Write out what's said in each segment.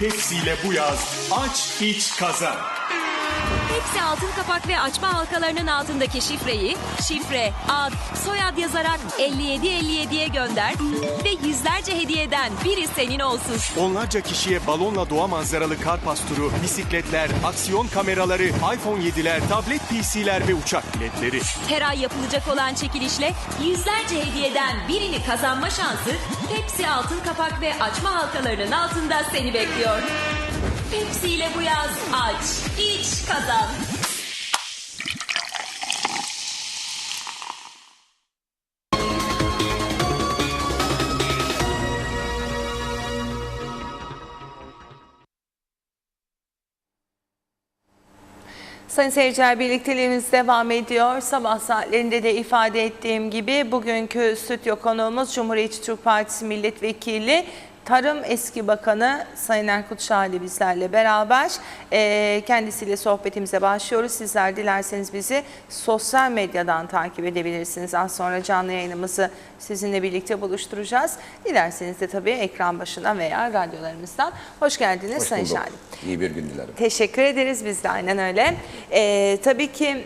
Pepsi ile bu yaz aç, iç, kazan. Pepsi altın kapak ve açma halkalarının altındaki şifreyi şifre, ad, soyad yazarak 5757'ye gönder ve yüzlerce hediyeden biri senin olsun. Onlarca kişiye balonla doğa manzaralı kar pasturu, bisikletler, aksiyon kameraları, iPhone 7'ler, tablet PC'ler ve uçak biletleri. Her ay yapılacak olan çekilişle yüzlerce hediyeden birini kazanma şansı Pepsi altın kapak ve açma halkalarının altında seni bekliyor. Pepsi ile bu yaz aç, iç, kazan. Sayın seyirciler, birlikteliğimiz devam ediyor. Sabah saatlerinde de ifade ettiğim gibi bugünkü stüdyo konuğumuz Cumhuriyetçi Türk Partisi Milletvekili Tarım Eski Bakanı Sayın Erkut Şahali bizlerle beraber. Kendisiyle sohbetimize başlıyoruz. Sizler dilerseniz bizi sosyal medyadan takip edebilirsiniz. Az sonra canlı yayınımızı sizinle birlikte buluşturacağız. Dilerseniz de tabii ekran başına veya radyolarımızdan. Hoş geldiniz Sayın Şahali. İyi bir gün dilerim. Teşekkür ederiz, biz de aynen öyle. Tabii ki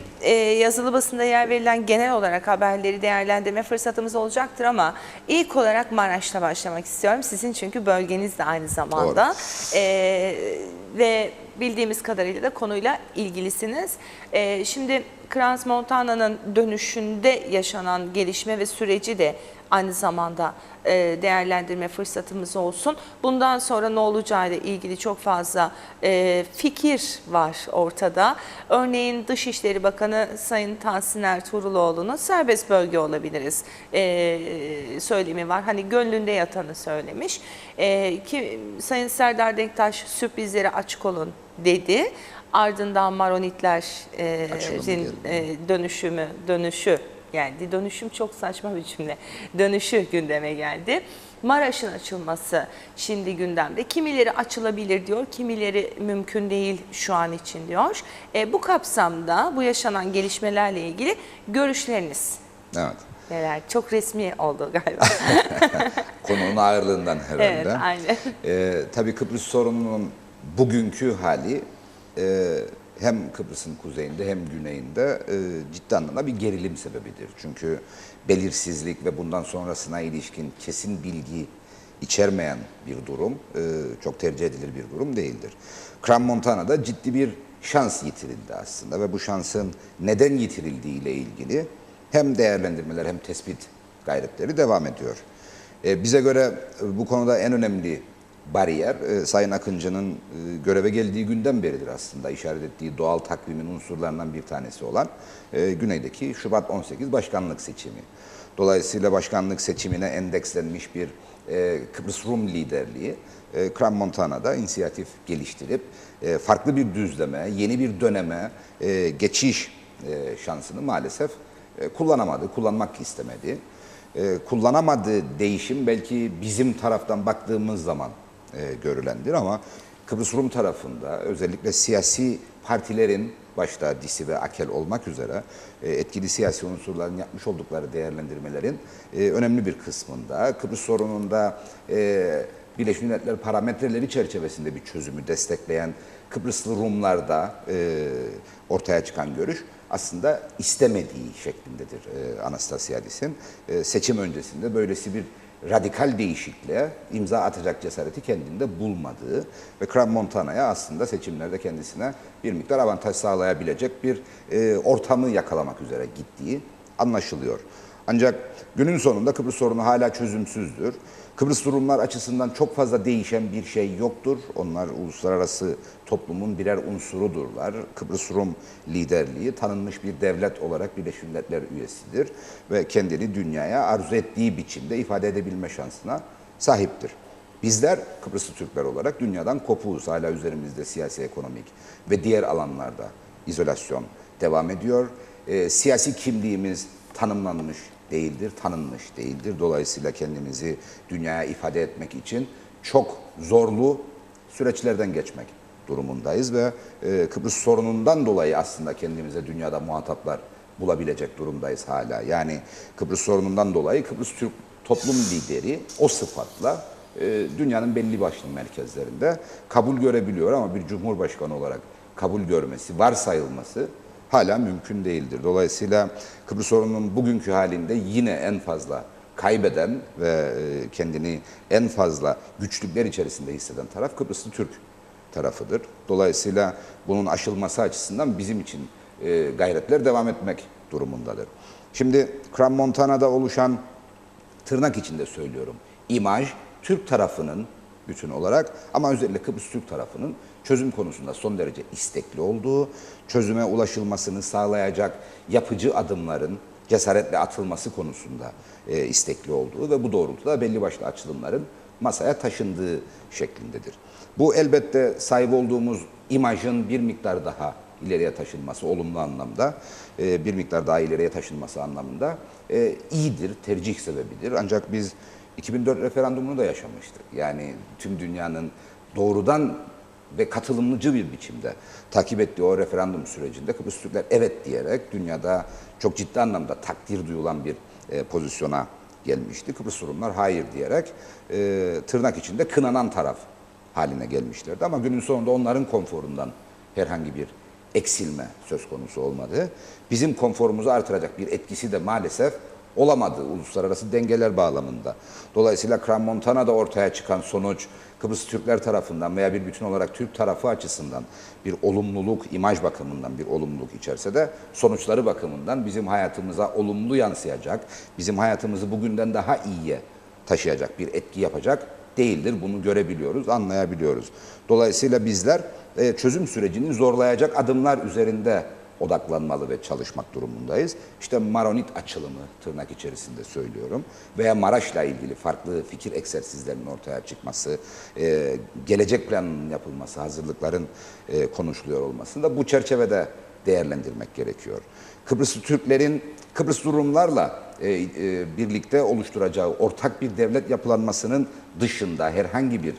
yazılı basında yer verilen genel olarak haberleri değerlendirme fırsatımız olacaktır ama ilk olarak Maraş'ta başlamak istiyorum. Sizin çünkü bölgeniz de aynı zamanda. Ve bildiğimiz kadarıyla da konuyla ilgilisiniz. Şimdi Crans Montana'nın dönüşünde yaşanan gelişme ve süreci de aynı zamanda değerlendirme fırsatımız olsun. Bundan sonra ne olacağıyla ilgili çok fazla fikir var ortada. Örneğin Dışişleri Bakanı Sayın Tahsin Ertuğruloğlu'nun serbest bölge olabiliriz söylemi var. Hani gönlünde yatanı söylemiş. Ki Sayın Serdar Denktaş sürprizlere açık olun dedi. Ardından Maronitlerin dönüşü geldi. Dönüşüm çok saçma bir cümle. Dönüşü gündeme geldi. Maraş'ın açılması şimdi gündemde. Kimileri açılabilir diyor, kimileri mümkün değil şu an için diyor. Bu kapsamda bu yaşanan gelişmelerle ilgili görüşleriniz Evet. neler? Çok resmi oldu galiba. Konunun ağırlığından herhalde. Evet, aynen. Tabii Kıbrıs sorununun bugünkü hali hem Kıbrıs'ın kuzeyinde hem güneyinde ciddi anlamda bir gerilim sebebidir. Çünkü belirsizlik ve bundan sonrasına ilişkin kesin bilgi içermeyen bir durum, çok tercih edilir bir durum değildir. Crans Montana'da ciddi bir şans yitirildi aslında ve bu şansın neden yitirildiği ile ilgili hem değerlendirmeler hem tespit gayretleri devam ediyor. Bize göre bu konuda en önemli bariyer Sayın Akıncı'nın göreve geldiği günden beridir aslında işaret ettiği doğal takvimin unsurlarından bir tanesi olan güneydeki Şubat 18 başkanlık seçimi. Dolayısıyla başkanlık seçimine endekslenmiş bir Kıbrıs Rum liderliği Crans Montana'da inisiyatif geliştirip farklı bir düzleme, yeni bir döneme geçiş şansını maalesef kullanamadı, kullanmak istemedi. Kullanamadığı değişim belki bizim taraftan baktığımız zaman görülendir ama Kıbrıs Rum tarafında özellikle siyasi partilerin başta DİSİ ve AKEL olmak üzere etkili siyasi unsurların yapmış oldukları değerlendirmelerin önemli bir kısmında Kıbrıs sorununda Birleşmiş Milletler parametreleri çerçevesinde bir çözümü destekleyen Kıbrıslı Rumlarda ortaya çıkan görüş aslında istemediği şeklindedir Anastasiadis'in. Seçim öncesinde böylesi bir radikal değişikliğe imza atacak cesareti kendinde bulmadığı ve Crans Montana'ya aslında seçimlerde kendisine bir miktar avantaj sağlayabilecek bir ortamı yakalamak üzere gittiği anlaşılıyor. Ancak günün sonunda Kıbrıs sorunu hala çözümsüzdür. Kıbrıs Rumlar açısından çok fazla değişen bir şey yoktur. Onlar uluslararası toplumun birer unsurudurlar. Kıbrıs Rum liderliği tanınmış bir devlet olarak Birleşmiş Milletler üyesidir ve kendini dünyaya arzu ettiği biçimde ifade edebilme şansına sahiptir. Bizler Kıbrıslı Türkler olarak dünyadan kopuğuz. Hala üzerimizde siyasi, ekonomik ve diğer alanlarda izolasyon devam ediyor. Siyasi kimliğimiz tanımlanmış değildir, tanınmış değildir. Dolayısıyla kendimizi dünyaya ifade etmek için çok zorlu süreçlerden geçmek durumundayız ve Kıbrıs sorunundan dolayı aslında kendimize dünyada muhataplar bulabilecek durumdayız hala. Yani Kıbrıs sorunundan dolayı Kıbrıs Türk toplum lideri o sıfatla dünyanın belli başlı merkezlerinde kabul görebiliyor ama bir cumhurbaşkanı olarak kabul görmesi, varsayılması hala mümkün değildir. Dolayısıyla Kıbrıs sorununun bugünkü halinde yine en fazla kaybeden ve kendini en fazla güçlükler içerisinde hisseden taraf Kıbrıslı Türk tarafıdır. Dolayısıyla bunun aşılması açısından bizim için gayretler devam etmek durumundadır. Şimdi Crans-Montana'da oluşan, tırnak içinde söylüyorum, imaj Türk tarafının bütün olarak ama özellikle Kıbrıs Türk tarafının çözüm konusunda son derece istekli olduğu, çözüme ulaşılmasını sağlayacak yapıcı adımların cesaretle atılması konusunda istekli olduğu ve bu doğrultuda belli başlı açılımların masaya taşındığı şeklindedir. Bu elbette sahip olduğumuz imajın bir miktar daha ileriye taşınması, olumlu anlamda, bir miktar daha ileriye taşınması anlamında iyidir, tercih sebebidir. Ancak biz 2004 referandumunu da yaşamıştık. Yani tüm dünyanın doğrudan ve katılımcı bir biçimde takip ettiği o referandum sürecinde Kıbrıs Türkler evet diyerek dünyada çok ciddi anlamda takdir duyulan bir pozisyona gelmişti. Kıbrıs Rumlar hayır diyerek tırnak içinde kınanan taraf haline gelmişlerdi. Ama günün sonunda onların konforundan herhangi bir eksilme söz konusu olmadı. Bizim konforumuzu artıracak bir etkisi de maalesef olamadı uluslararası dengeler bağlamında. Dolayısıyla Crans-Montana'da ortaya çıkan sonuç Kıbrıs Türkler tarafından veya bir bütün olarak Türk tarafı açısından bir olumluluk, imaj bakımından bir olumluluk içerse de sonuçları bakımından bizim hayatımıza olumlu yansıyacak, bizim hayatımızı bugünden daha iyiye taşıyacak bir etki yapacak değildir. Bunu görebiliyoruz, anlayabiliyoruz. Dolayısıyla bizler çözüm sürecini zorlayacak adımlar üzerinde odaklanmalı ve çalışmak durumundayız. İşte Maronit açılımı tırnak içerisinde söylüyorum veya Maraş'la ilgili farklı fikir egzersizlerinin ortaya çıkması, gelecek planının yapılması, hazırlıkların konuşuluyor olmasında bu çerçevede değerlendirmek gerekiyor. Kıbrıslı Türklerin Kıbrıslı Rumlarla birlikte oluşturacağı ortak bir devlet yapılanmasının dışında herhangi bir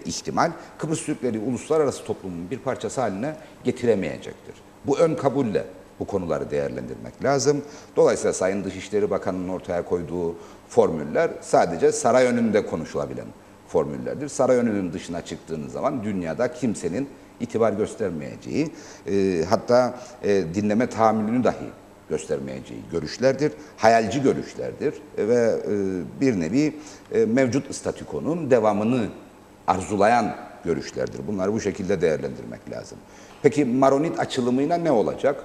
ihtimal Kıbrıs Türkleri uluslararası toplumun bir parçası haline getiremeyecektir. Bu ön kabulle bu konuları değerlendirmek lazım. Dolayısıyla Sayın Dışişleri Bakanı'nın ortaya koyduğu formüller sadece saray önünde konuşulabilen formüllerdir. Saray önünün dışına çıktığınız zaman dünyada kimsenin itibar göstermeyeceği, hatta dinleme tahammülünü dahi göstermeyeceği görüşlerdir. Hayalci görüşlerdir ve bir nevi mevcut statükonun devamını arzulayan görüşlerdir. Bunları bu şekilde değerlendirmek lazım. Peki Maronit açılımıyla ne olacak?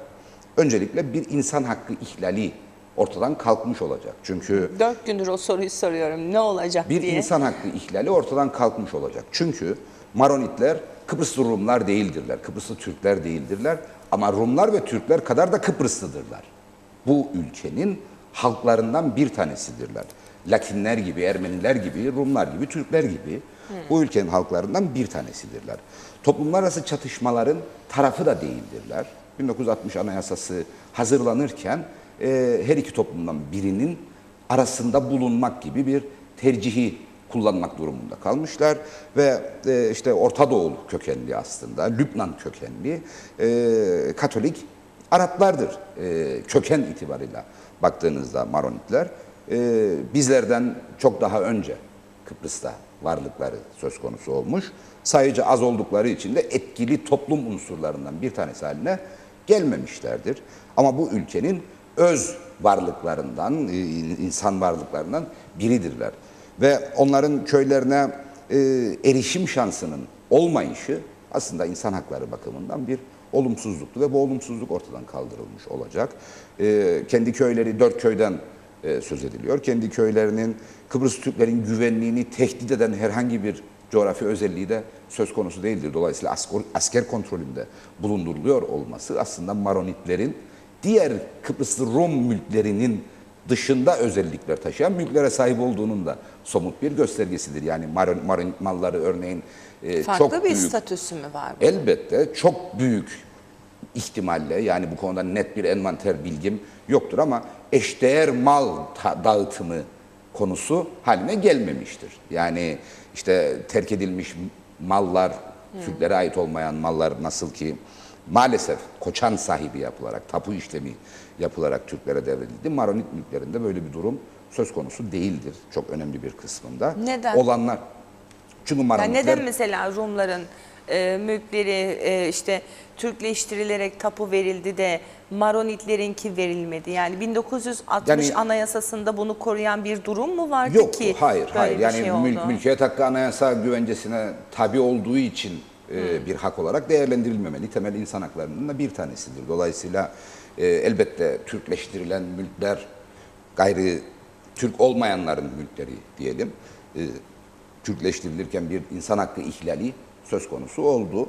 Öncelikle bir insan hakkı ihlali ortadan kalkmış olacak. Çünkü 4 gündür o soruyu soruyorum. Ne olacak bir diye. insan hakkı ihlali ortadan kalkmış olacak. Çünkü Maronitler Kıbrıslı Rumlar değildirler, Kıbrıslı Türkler değildirler ama Rumlar ve Türkler kadar da Kıbrıslıdırlar. Bu ülkenin halklarından bir tanesidirler. Latinler gibi, Ermeniler gibi, Rumlar gibi, Türkler gibi bu ülkenin halklarından bir tanesidirler. Toplumlar arası çatışmaların tarafı da değildirler. 1960 Anayasası hazırlanırken her iki toplumdan birinin arasında bulunmak gibi bir tercihi kullanmak durumunda kalmışlar ve işte Orta Doğu kökenli aslında, Lübnan kökenli Katolik Araplardır köken itibarıyla baktığınızda Maronitler. Bizlerden çok daha önce Kıbrıs'ta varlıkları söz konusu olmuş. Sayıca az oldukları için de etkili toplum unsurlarından bir tanesi haline gelmemişlerdir. Ama bu ülkenin öz varlıklarından, insan varlıklarından biridirler. Ve onların köylerine erişim şansının olmayışı aslında insan hakları bakımından bir olumsuzluktu ve bu olumsuzluk ortadan kaldırılmış olacak. Kendi köyleri 4 köyden söz ediliyor. Kendi köylerinin Kıbrıs Türklerin güvenliğini tehdit eden herhangi bir coğrafi özelliği de söz konusu değildir. Dolayısıyla asker kontrolünde bulunduruluyor olması aslında Maronitlerin diğer Kıbrıslı Rum mülklerinin dışında özellikler taşıyan mülklere sahip olduğunun da somut bir göstergesidir. Yani Maronit malları örneğin Farklı çok bir büyük, statüsü mü var? elbette çok büyük ihtimalle, yani bu konuda net bir envanter bilgim yoktur ama eşdeğer mal dağıtımı konusu haline gelmemiştir. Yani işte terk edilmiş mallar, Türklere ait olmayan mallar nasıl ki maalesef koçan sahibi yapılarak, tapu işlemi yapılarak Türklere devredildi. Maronit mülklerinde böyle bir durum söz konusu değildir. Çok önemli bir kısmında. Neden? Olanlar Çünkü Yani Maronitler... neden mesela Rumların mülkleri işte Türkleştirilerek tapu verildi de Maronitlerinki verilmedi? Yani 1960 Yani- Anayasası'nda bunu koruyan bir durum mu vardı Yok, ki hayır, böyle hayır. bir Yani şey oldu? mülkiyet hakkı anayasa güvencesine tabi olduğu için bir hak olarak değerlendirilmemeli. Temel insan haklarının da bir tanesidir. Dolayısıyla elbette Türkleştirilen mülkler gayri Türk olmayanların mülkleri diyelim. Türkleştirilirken bir insan hakkı ihlali söz konusu oldu.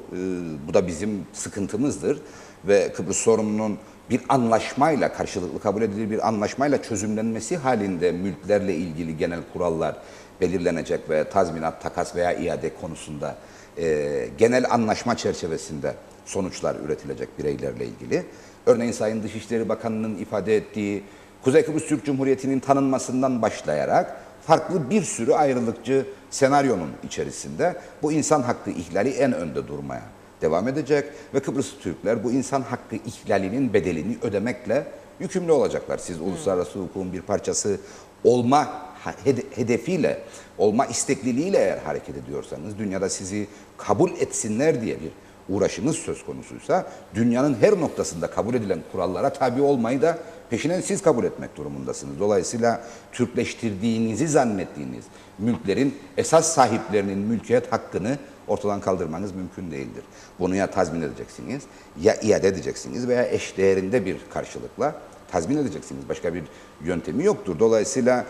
Bu da bizim sıkıntımızdır ve Kıbrıs sorununun bir anlaşmayla, karşılıklı kabul edilir bir anlaşmayla çözümlenmesi halinde mülklerle ilgili genel kurallar belirlenecek ve tazminat, takas veya iade konusunda genel anlaşma çerçevesinde sonuçlar üretilecek bireylerle ilgili. Örneğin Sayın Dışişleri Bakanı'nın ifade ettiği Kuzey Kıbrıs Türk Cumhuriyeti'nin tanınmasından başlayarak farklı bir sürü ayrılıkçı senaryonun içerisinde bu insan hakkı ihlali en önde durmaya devam edecek ve Kıbrıs Türkler bu insan hakkı ihlalinin bedelini ödemekle yükümlü olacaklar. Siz uluslararası hukukun bir parçası olma hedefiyle, olma istekliliğiyle eğer hareket ediyorsanız, dünyada sizi kabul etsinler diye bir uğraşınız söz konusuysa, dünyanın her noktasında kabul edilen kurallara tabi olmayı da peşinen siz kabul etmek durumundasınız. Dolayısıyla Türkleştirdiğinizi zannettiğiniz mülklerin esas sahiplerinin mülkiyet hakkını ortadan kaldırmanız mümkün değildir. Bunu ya tazmin edeceksiniz, ya iade edeceksiniz veya eşdeğerinde bir karşılıkla tazmin edeceksiniz. Başka bir yöntemi yoktur. Dolayısıyla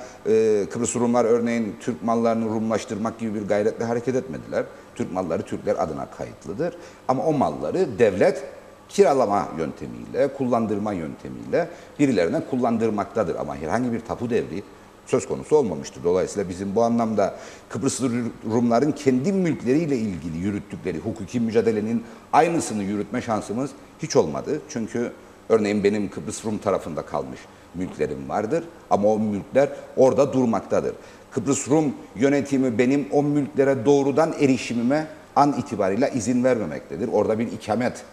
Kıbrıs Rumlar örneğin Türk mallarını Rumlaştırmak gibi bir gayretle hareket etmediler. Türk malları Türkler adına kayıtlıdır. Ama o malları devlet kiralama yöntemiyle, kullandırma yöntemiyle birilerine kullandırmaktadır. Ama herhangi bir tapu devri söz konusu olmamıştır. Dolayısıyla bizim bu anlamda Kıbrıslı Rumların kendi mülkleriyle ilgili yürüttükleri hukuki mücadelenin aynısını yürütme şansımız hiç olmadı. Çünkü örneğin benim Kıbrıs Rum tarafında kalmış mülklerim vardır ama o mülkler orada durmaktadır. Kıbrıs Rum yönetimi benim o mülklere doğrudan erişimime an itibariyle izin vermemektedir. Orada bir ikamet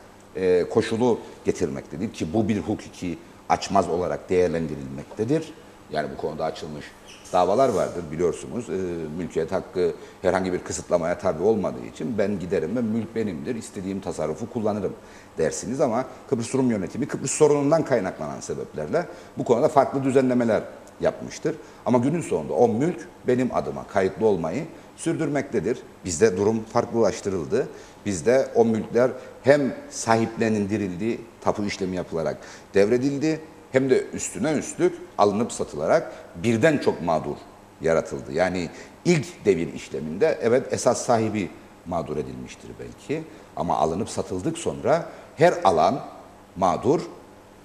koşulu getirmektedir ki bu bir hukuki açmaz olarak değerlendirilmektedir. Yani bu konuda açılmış davalar vardır biliyorsunuz. Mülkiyet hakkı herhangi bir kısıtlamaya tabi olmadığı için ben giderim ve mülk benimdir, istediğim tasarrufu kullanırım dersiniz ama Kıbrıs Rum yönetimi Kıbrıs sorunundan kaynaklanan sebeplerle bu konuda farklı düzenlemeler yapmıştır. Ama günün sonunda o mülk benim adıma kayıtlı olmayı sürdürmektedir. Bizde durum farklılaştırıldı. Bizde o mülkler hem sahiplenildirildi, tapu işlemi yapılarak devredildi, hem de üstüne üstlük alınıp satılarak birden çok mağdur yaratıldı. Yani ilk devir işleminde evet esas sahibi mağdur edilmiştir belki ama alınıp satıldık sonra her alan mağdur,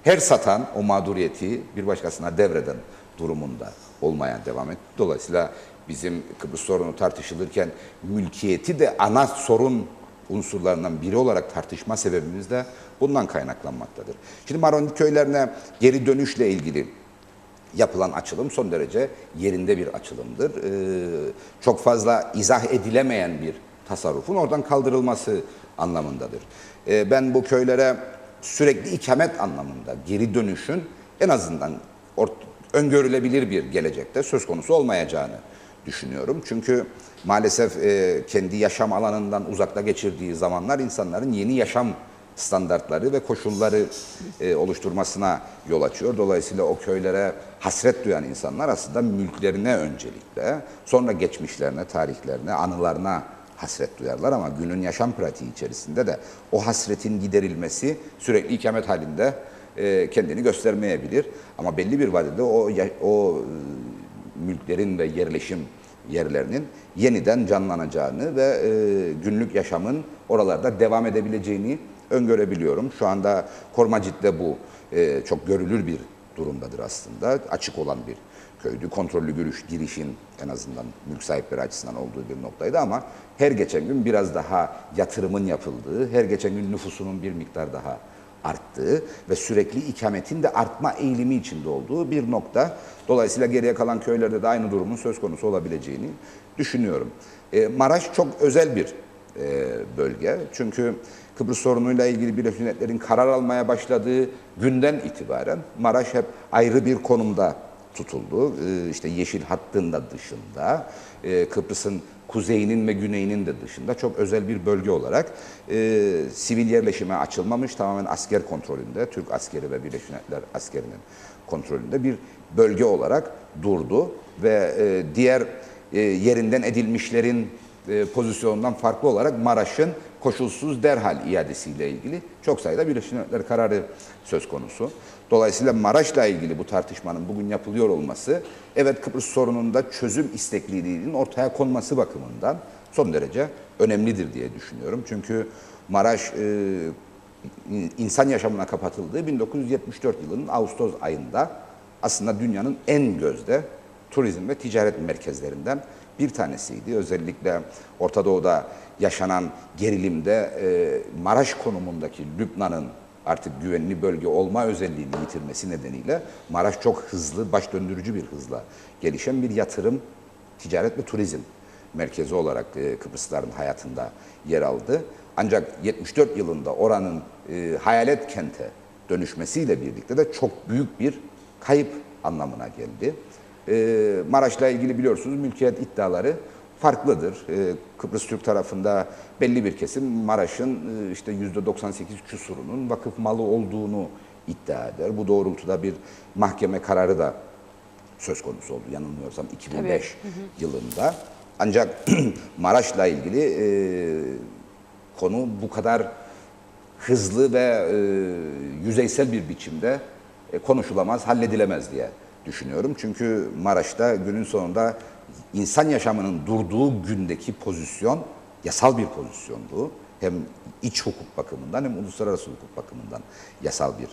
her satan o mağduriyeti bir başkasına devreden durumunda olmaya devam etti. Dolayısıyla bizim Kıbrıs sorunu tartışılırken mülkiyeti de ana sorun unsurlarından biri olarak tartışma sebebimiz de bundan kaynaklanmaktadır. Şimdi Maronit köylerine geri dönüşle ilgili yapılan açılım son derece yerinde bir açılımdır. Çok fazla izah edilemeyen bir tasarrufun oradan kaldırılması anlamındadır. Ben bu köylere sürekli ikamet anlamında geri dönüşün en azından öngörülebilir bir gelecekte söz konusu olmayacağını düşünüyorum. Çünkü maalesef kendi yaşam alanından uzakta geçirdiği zamanlar insanların yeni yaşam standartları ve koşulları oluşturmasına yol açıyor. Dolayısıyla o köylere hasret duyan insanlar aslında mülklerine öncelikle, sonra geçmişlerine, tarihlerine, anılarına hasret duyarlar ama günün yaşam pratiği içerisinde de o hasretin giderilmesi sürekli ikamet halinde kendini göstermeyebilir. Ama belli bir vadede o mülklerin ve yerleşim yerlerinin yeniden canlanacağını ve günlük yaşamın oralarda devam edebileceğini öngörebiliyorum. Şu anda Kormacit'te bu çok görülür bir durumdadır aslında. Açık olan bir köydü. Kontrollü girişin en azından mülk sahipleri açısından olduğu bir noktaydı ama her geçen gün biraz daha yatırımın yapıldığı, her geçen gün nüfusunun bir miktar daha arttığı ve sürekli ikametin de artma eğilimi içinde olduğu bir nokta. Dolayısıyla geriye kalan köylerde de aynı durumun söz konusu olabileceğini düşünüyorum. Maraş çok özel bir bölge. Çünkü Kıbrıs sorunuyla ilgili Birleşmiş Milletler'in karar almaya başladığı günden itibaren Maraş hep ayrı bir konumda tutuldu. İşte yeşil hattın da dışında Kıbrıs'ın kuzeyinin ve güneyinin de dışında çok özel bir bölge olarak sivil yerleşime açılmamış, tamamen asker kontrolünde, Türk askeri ve Birleşmiş Milletler askerinin kontrolünde bir bölge olarak durdu ve diğer yerinden edilmişlerin pozisyonundan farklı olarak Maraş'ın koşulsuz derhal iadesiyle ilgili çok sayıda Birleşmiş Milletler kararı söz konusu. Dolayısıyla Maraş'la ilgili bu tartışmanın bugün yapılıyor olması, evet Kıbrıs sorununda çözüm istekliliğinin ortaya konması bakımından son derece önemlidir diye düşünüyorum. Çünkü Maraş insan yaşamına kapatıldığı 1974 yılının Ağustos ayında aslında dünyanın en gözde turizm ve ticaret merkezlerinden bir tanesiydi. Özellikle Orta Doğu'da yaşanan gerilimde Maraş konumundaki Lübnan'ın artık güvenli bölge olma özelliğini yitirmesi nedeniyle Maraş çok hızlı, baş döndürücü bir hızla gelişen bir yatırım, ticaret ve turizm merkezi olarak Kıbrıslıların hayatında yer aldı. Ancak 74 yılında oranın hayalet kente dönüşmesiyle birlikte de çok büyük bir kayıp anlamına geldi. Maraş'la ilgili biliyorsunuz mülkiyet iddiaları farklıdır. Kıbrıs Türk tarafında belli bir kesim Maraş'ın işte %98 küsurunun vakıf malı olduğunu iddia eder. Bu doğrultuda bir mahkeme kararı da söz konusu oldu yanılmıyorsam 2005 yılında. Ancak Maraş'la ilgili konu bu kadar hızlı ve yüzeysel bir biçimde konuşulamaz, halledilemez diye düşünüyorum. Çünkü Maraş'ta günün sonunda insan yaşamının durduğu gündeki pozisyon yasal bir pozisyondu. Hem iç hukuk bakımından hem uluslararası hukuk bakımından yasal bir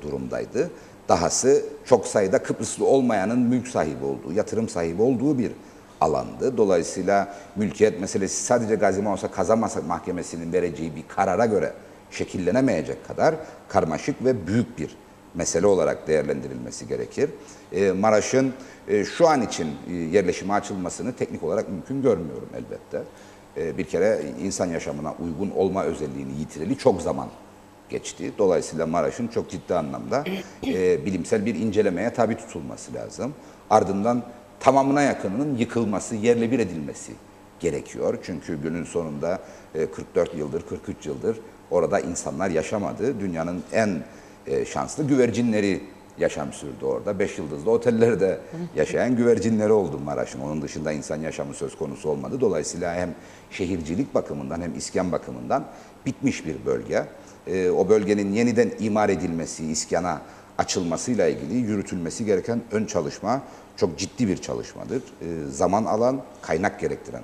durumdaydı. Dahası çok sayıda Kıbrıslı olmayanın mülk sahibi olduğu, yatırım sahibi olduğu bir alandı. Dolayısıyla mülkiyet meselesi sadece Gazi Mausa Kaza Mahkemesi'nin vereceği bir karara göre şekillenemeyecek kadar karmaşık ve büyük bir mesele olarak değerlendirilmesi gerekir. Maraş'ın şu an için yerleşime açılmasını teknik olarak mümkün görmüyorum elbette. Bir kere insan yaşamına uygun olma özelliğini yitireli çok zaman geçti. Dolayısıyla Maraş'ın çok ciddi anlamda bilimsel bir incelemeye tabi tutulması lazım. Ardından tamamına yakınının yıkılması, yerle bir edilmesi gerekiyor. Çünkü günün sonunda 44 yıldır, 43 yıldır orada insanlar yaşamadı. Dünyanın en şanslı güvercinleri yaşam sürdü orada. 5 yıldızlı otellerde yaşayan güvercinleri oldu Maraş'ın. Onun dışında insan yaşamı söz konusu olmadı. Dolayısıyla hem şehircilik bakımından hem iskan bakımından bitmiş bir bölge. O bölgenin yeniden imar edilmesi, iskana açılmasıyla ilgili yürütülmesi gereken ön çalışma çok ciddi bir çalışmadır. Zaman alan, kaynak gerektiren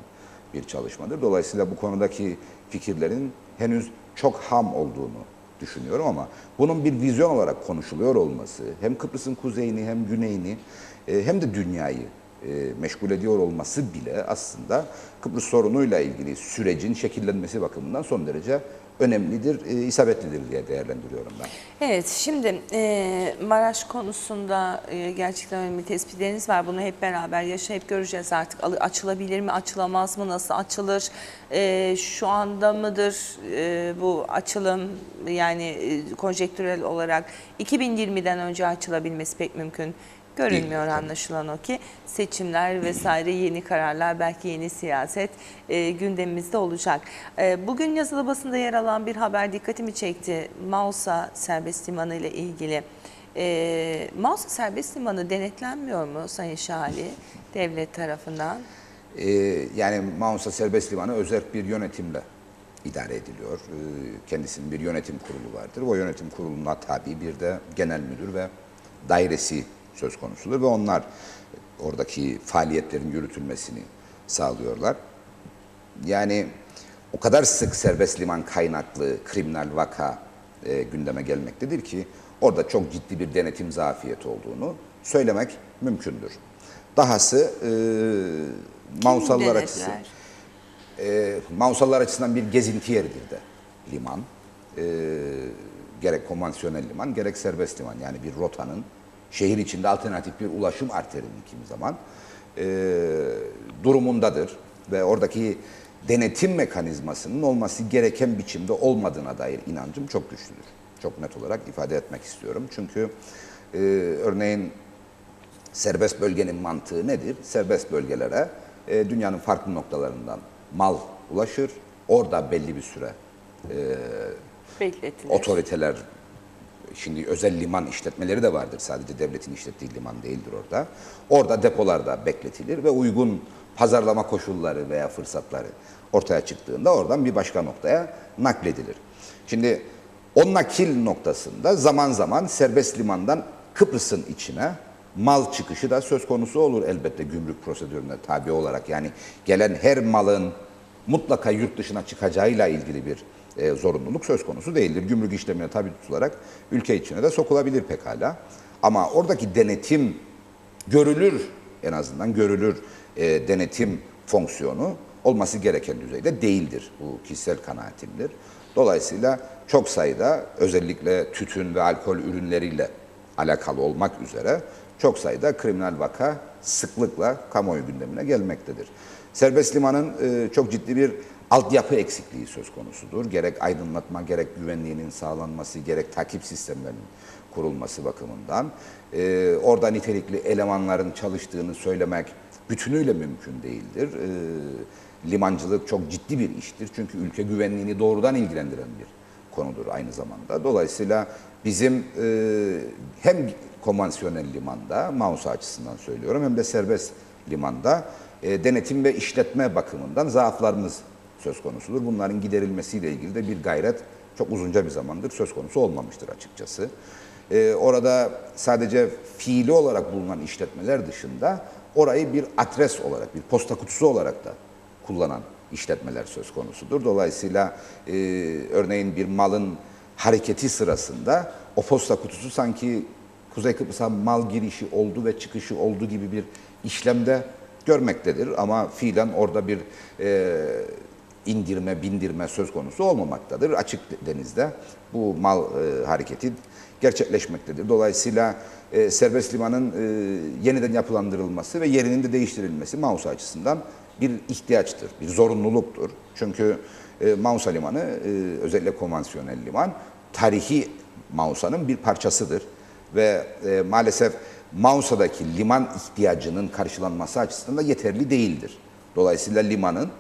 bir çalışmadır. Dolayısıyla bu konudaki fikirlerin henüz çok ham olduğunu düşünüyorum ama bunun bir vizyon olarak konuşuluyor olması hem Kıbrıs'ın kuzeyini hem güneyini hem de dünyayı meşgul ediyor olması bile aslında Kıbrıs sorunuyla ilgili sürecin şekillenmesi bakımından son derece önemlidir, isabetlidir diye değerlendiriyorum ben. Evet, şimdi Maraş konusunda gerçekten önemli tespitleriniz var. Bunu hep beraber yaşayıp göreceğiz artık. Açılabilir mi, açılamaz mı, nasıl açılır? Şu anda mıdır bu açılım, yani konjektürel olarak 2020'den önce açılabilmesi pek mümkün görünmüyor anlaşılan o ki. Seçimler vesaire, yeni kararlar, belki yeni siyaset gündemimizde olacak. Bugün yazılı basında yer alan bir haber dikkatimi çekti. Mausa Serbest Limanı ile ilgili. Mausa Serbest Limanı denetlenmiyor mu Sayın Şahali devlet tarafından? Yani Mausa Serbest Limanı özerk bir yönetimle idare ediliyor. Kendisinin bir yönetim kurulu vardır. O yönetim kuruluna tabi bir de genel müdür ve dairesi söz konusudur ve onlar oradaki faaliyetlerin yürütülmesini sağlıyorlar. Yani o kadar sık serbest liman kaynaklı kriminal vaka gündeme gelmektedir ki orada çok ciddi bir denetim zafiyeti olduğunu söylemek mümkündür. Dahası Mausalılar açısından bir gezinti yeridir de liman. Gerek konvansiyonel liman gerek serbest liman, yani bir rotanın şehir içinde alternatif bir ulaşım arterinin kimi zaman durumundadır ve oradaki denetim mekanizmasının olması gereken biçimde olmadığına dair inancım çok güçlüdür. Çok net olarak ifade etmek istiyorum. Çünkü örneğin serbest bölgenin mantığı nedir? Serbest bölgelere dünyanın farklı noktalarından mal ulaşır. Orada belli bir süre Bekletilir. otoriteler, şimdi özel liman işletmeleri de vardır. Sadece devletin işlettiği liman değildir orada. Orada depolarda bekletilir ve uygun pazarlama koşulları veya fırsatları ortaya çıktığında oradan bir başka noktaya nakledilir. Şimdi o nakil noktasında zaman zaman serbest limandan Kıbrıs'ın içine mal çıkışı da söz konusu olur elbette gümrük prosedürüne tabi olarak. Yani gelen her malın mutlaka yurt dışına çıkacağıyla ilgili bir zorunluluk söz konusu değildir. Gümrük işlemine tabi tutularak ülke içine de sokulabilir pekala. Ama oradaki denetim görülür, en azından görülür denetim fonksiyonu olması gereken düzeyde değildir. Bu kişisel kanaatimdir. Dolayısıyla çok sayıda özellikle tütün ve alkol ürünleriyle alakalı olmak üzere çok sayıda kriminal vaka sıklıkla kamuoyu gündemine gelmektedir. Serbest limanın çok ciddi bir altyapı eksikliği söz konusudur. Gerek aydınlatma, gerek güvenliğinin sağlanması, gerek takip sistemlerinin kurulması bakımından. Orada nitelikli elemanların çalıştığını söylemek bütünüyle mümkün değildir. Limancılık çok ciddi bir iştir. Çünkü ülke güvenliğini doğrudan ilgilendiren bir konudur aynı zamanda. Dolayısıyla bizim hem konvansiyonel limanda, Mausa açısından söylüyorum, hem de serbest limanda denetim ve işletme bakımından zaaflarımız söz konusudur. Bunların giderilmesiyle ilgili de bir gayret çok uzunca bir zamandır söz konusu olmamıştır açıkçası. Orada sadece fiili olarak bulunan işletmeler dışında orayı bir adres olarak, bir posta kutusu olarak da kullanan işletmeler söz konusudur. Dolayısıyla örneğin bir malın hareketi sırasında o posta kutusu sanki Kuzey Kıbrıs'a mal girişi oldu ve çıkışı oldu gibi bir işlemde görmektedir. Ama fiilen orada bir indirme, bindirme söz konusu olmamaktadır. Açık denizde bu mal hareketi gerçekleşmektedir. Dolayısıyla serbest limanın yeniden yapılandırılması ve yerinin de değiştirilmesi Mausa açısından bir ihtiyaçtır, bir zorunluluktur. Çünkü Mausa Limanı, özellikle konvansiyonel liman, tarihi Mausa'nın bir parçasıdır. Ve maalesef Mausa'daki liman ihtiyacının karşılanması açısından da yeterli değildir. Dolayısıyla limanın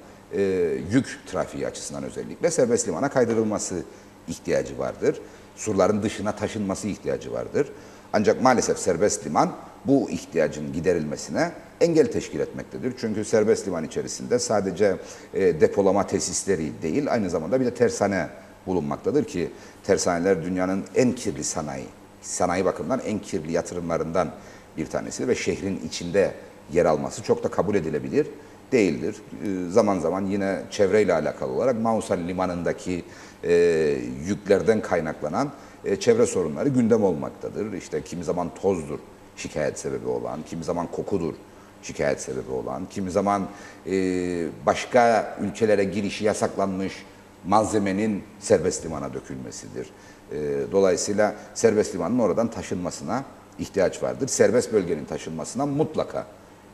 yük trafiği açısından özellikle serbest limana kaydırılması ihtiyacı vardır. Surların dışına taşınması ihtiyacı vardır. Ancak maalesef serbest liman bu ihtiyacın giderilmesine engel teşkil etmektedir. Çünkü serbest liman içerisinde sadece depolama tesisleri değil, aynı zamanda bir de tersane bulunmaktadır ki tersaneler dünyanın en kirli sanayi bakımından en kirli yatırımlarından bir tanesi ve şehrin içinde yer alması çok da kabul edilebilir değildir. Zaman zaman yine çevreyle alakalı olarak Mausa Limanı'ndaki yüklerden kaynaklanan çevre sorunları gündem olmaktadır. İşte kimi zaman tozdur şikayet sebebi olan, kimi zaman kokudur şikayet sebebi olan, kimi zaman başka ülkelere girişi yasaklanmış malzemenin serbest limana dökülmesidir. Dolayısıyla serbest limanın oradan taşınmasına ihtiyaç vardır. Serbest bölgenin taşınmasına mutlaka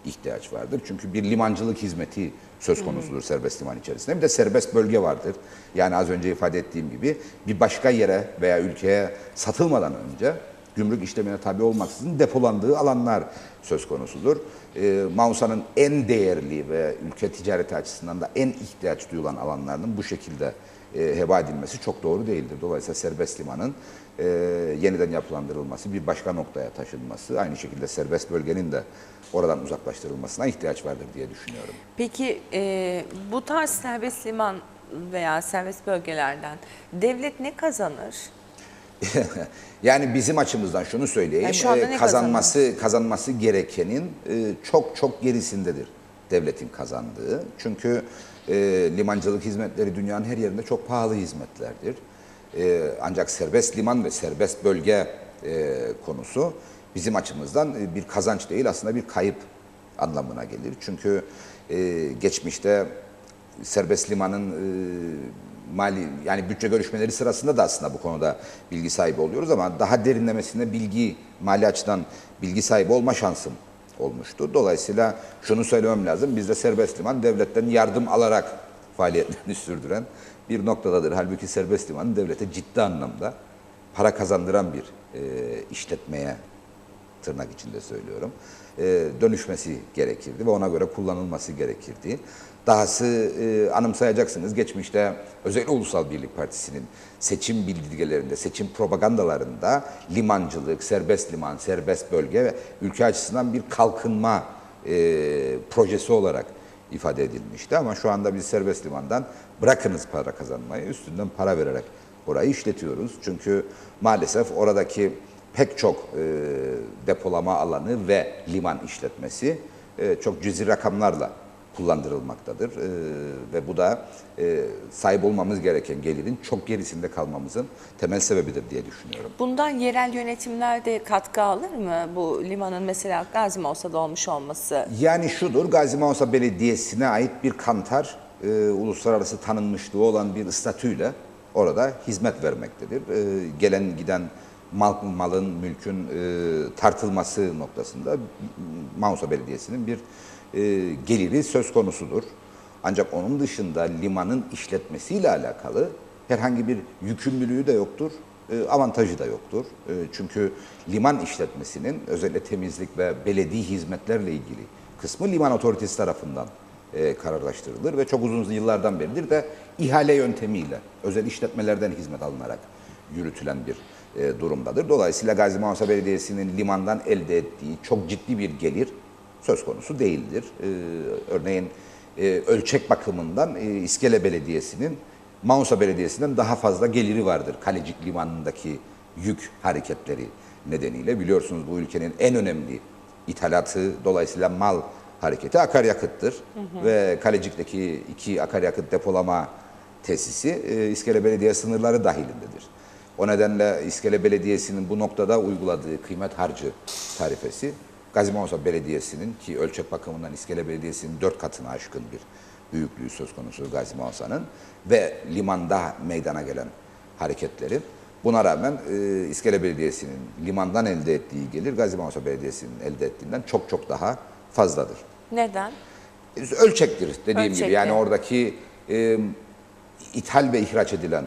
ihtiyaç vardır. Çünkü bir limancılık hizmeti söz konusudur serbest liman içerisinde. Bir de serbest bölge vardır. Yani az önce ifade ettiğim gibi bir başka yere veya ülkeye satılmadan önce gümrük işlemine tabi olmaksızın depolandığı alanlar söz konusudur. Mausa'nın en değerli ve ülke ticareti açısından da en ihtiyaç duyulan alanlarının bu şekilde heba edilmesi çok doğru değildir. Dolayısıyla serbest limanın yeniden yapılandırılması, bir başka noktaya taşınması, aynı şekilde serbest bölgenin de oradan uzaklaştırılmasına ihtiyaç vardır diye düşünüyorum. Peki bu tarz serbest liman veya serbest bölgelerden devlet ne kazanır? Yani bizim açımızdan şunu söyleyeyim, Yani şu anda ne kazanması gerekenin çok çok gerisindedir devletin kazandığı. Çünkü limancılık hizmetleri dünyanın her yerinde çok pahalı hizmetlerdir. Ancak serbest liman ve serbest bölge konusu bizim açımızdan bir kazanç değil, aslında bir kayıp anlamına gelir. Çünkü geçmişte serbest limanın mali, yani bütçe görüşmeleri sırasında da aslında bu konuda bilgi sahibi oluyoruz ama daha derinlemesine mali açıdan bilgi sahibi olma şansım olmuştu. Dolayısıyla şunu söylemem lazım, bizde serbest liman devletten yardım alarak faaliyetlerini sürdüren bir noktadadır. Halbuki serbest limanın devlete ciddi anlamda para kazandıran bir işletmeye tırnak içinde söylüyorum, dönüşmesi gerekirdi ve ona göre kullanılması gerekirdi. Dahası anımsayacaksınız, geçmişte özellikle Ulusal Birlik Partisi'nin seçim bildirgelerinde, seçim propagandalarında limancılık, serbest liman, serbest bölge ve ülke açısından bir kalkınma projesi olarak ifade edilmişti. Ama şu anda biz serbest limandan bırakınız para kazanmayı, üstünden para vererek orayı işletiyoruz. Çünkü maalesef oradaki pek çok depolama alanı ve liman işletmesi çok cüzi rakamlarla kullandırılmaktadır. Ve bu da sahip olmamız gereken gelirin çok gerisinde kalmamızın temel sebebidir diye düşünüyorum. Bundan yerel yönetimler de katkı alır mı? Bu limanın mesela Gazi Maussa'da olmuş olması. Yani şudur, Gazi Maussa Belediyesi'ne ait bir kantar, uluslararası tanınmışlığı olan bir statüyle orada hizmet vermektedir. Gelen giden malın, mülkün tartılması noktasında Maussa Belediyesi'nin bir geliri söz konusudur. Ancak onun dışında limanın işletmesiyle alakalı herhangi bir yükümlülüğü de yoktur, avantajı da yoktur. Çünkü liman işletmesinin özellikle temizlik ve belediye hizmetlerle ilgili kısmı liman otoritesi tarafından kararlaştırılır ve çok uzun yıllardan beridir de ihale yöntemiyle özel işletmelerden hizmet alınarak yürütülen bir durumdadır. Dolayısıyla Gazi Maussa Belediyesi'nin limandan elde ettiği çok ciddi bir gelir söz konusu değildir. Örneğin ölçek bakımından İskele Belediyesi'nin Maussa Belediyesi'nden daha fazla geliri vardır. Kalecik Limanı'ndaki yük hareketleri nedeniyle. Biliyorsunuz bu ülkenin en önemli ithalatı, dolayısıyla mal hareketi akaryakıttır. Ve Kalecik'teki 2 akaryakıt depolama tesisi İskele Belediye sınırları dahilindedir. O nedenle İskele Belediyesi'nin bu noktada uyguladığı kıymet harcı tarifesi, Gazi Maussa Belediyesi'nin, ki ölçek bakımından İskele Belediyesi'nin 4 katına aşkın bir büyüklüğü söz konusu Gazi Maussa'nın ve limanda meydana gelen hareketleri. Buna rağmen İskele Belediyesi'nin limandan elde ettiği gelir Gazi Maussa Belediyesi'nin elde ettiğinden çok çok daha fazladır. Neden? Ölçektir dediğim gibi. Yani Ölçekli. oradaki ithal ve ihraç edilen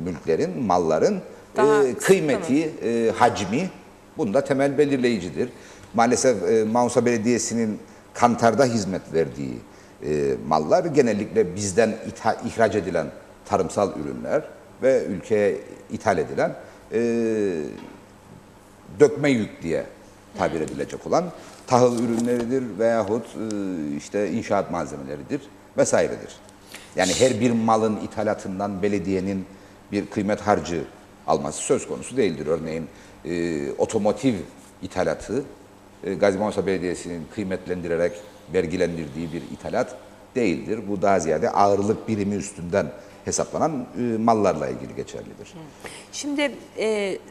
mülklerin, malların Daha kıymeti, hacmi bunda temel belirleyicidir. Maalesef Maussa Belediyesi'nin kantarda hizmet verdiği mallar genellikle bizden ihraç edilen tarımsal ürünler ve ülkeye ithal edilen dökme yük diye tabir edilecek olan tahıl ürünleridir veyahut işte inşaat malzemeleridir vesairedir. Yani her bir malın ithalatından belediyenin bir kıymet harcı alması söz konusu değildir. Örneğin otomotiv ithalatı Gazi Maussa Belediyesi'nin kıymetlendirerek vergilendirdiği bir ithalat değildir. Bu daha ziyade ağırlık birimi üstünden hesaplanan mallarla ilgili geçerlidir. Şimdi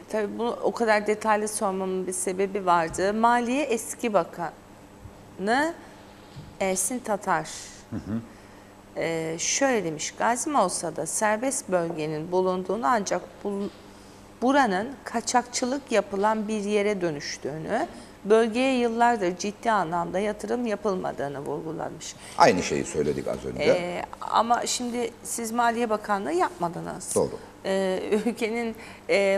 tabii bunu o kadar detaylı sormamın bir sebebi vardı. Maliye eski bakanı Ersin Tatar şöyle demiş: Gazi Maussa'da serbest bölgenin bulunduğunu ancak buranın kaçakçılık yapılan bir yere dönüştüğünü, bölgeye yıllardır ciddi anlamda yatırım yapılmadığını vurgulamış. Aynı şeyi söyledik az önce. Ama şimdi siz Maliye Bakanlığı yapmadınız. Doğru. Ülkenin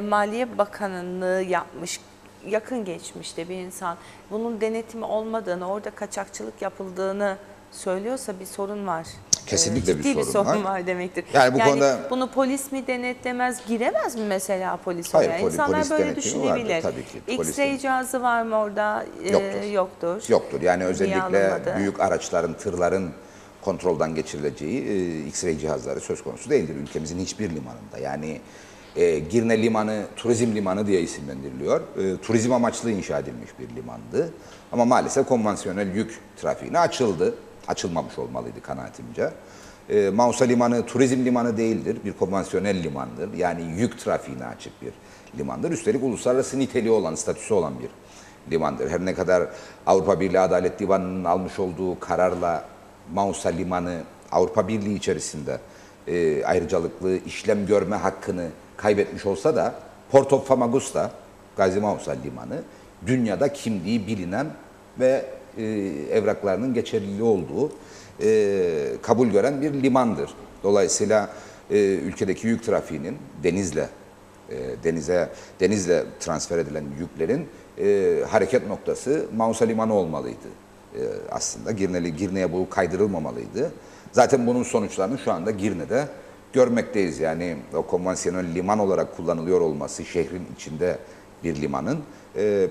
Maliye Bakanlığı yapmış yakın geçmişte bir insan bunun denetimi olmadığını, orada kaçakçılık yapıldığını söylüyorsa bir sorun var. Kesinlikle bir Ciddi sorun var. demektir. Yani bu konuda bunu polis mi denetlemez, giremez mi mesela polis Hayır, oraya? İnsanlar polis böyle denetimi düşünebilir. vardır tabii ki. X-ray cihazı var mı orada? Yoktur. Yoktur. Yoktur. Yani Niye özellikle alınmadı? büyük araçların, tırların kontrolden geçirileceği X-ray cihazları söz konusu değildir ülkemizin hiçbir limanında. Yani Girne Limanı turizm limanı diye isimlendiriliyor. Turizm amaçlı inşa edilmiş bir limandı. Ama maalesef konvansiyonel yük trafiğine açıldı. Açılmamış olmalıydı kanaatimce. Maussa Limanı turizm limanı değildir. Bir konvansiyonel limandır. Yani yük trafiğine açık bir limandır. Üstelik uluslararası niteliği olan, statüsü olan bir limandır. Her ne kadar Avrupa Birliği Adalet Divanı'nın almış olduğu kararla Maussa Limanı Avrupa Birliği içerisinde ayrıcalıklı işlem görme hakkını kaybetmiş olsa da Porto Famagusta, Gazi Maussa Limanı dünyada kimliği bilinen ve evraklarının geçerliliği olduğu kabul gören bir limandır. Dolayısıyla ülkedeki yük trafiğinin denizle transfer edilen yüklerin hareket noktası Mausa Limanı olmalıydı. Aslında Girne'ye bu kaydırılmamalıydı. Zaten bunun sonuçlarını şu anda Girne'de görmekteyiz. Yani o konvansiyonel liman olarak kullanılıyor olması şehrin içinde bir limanın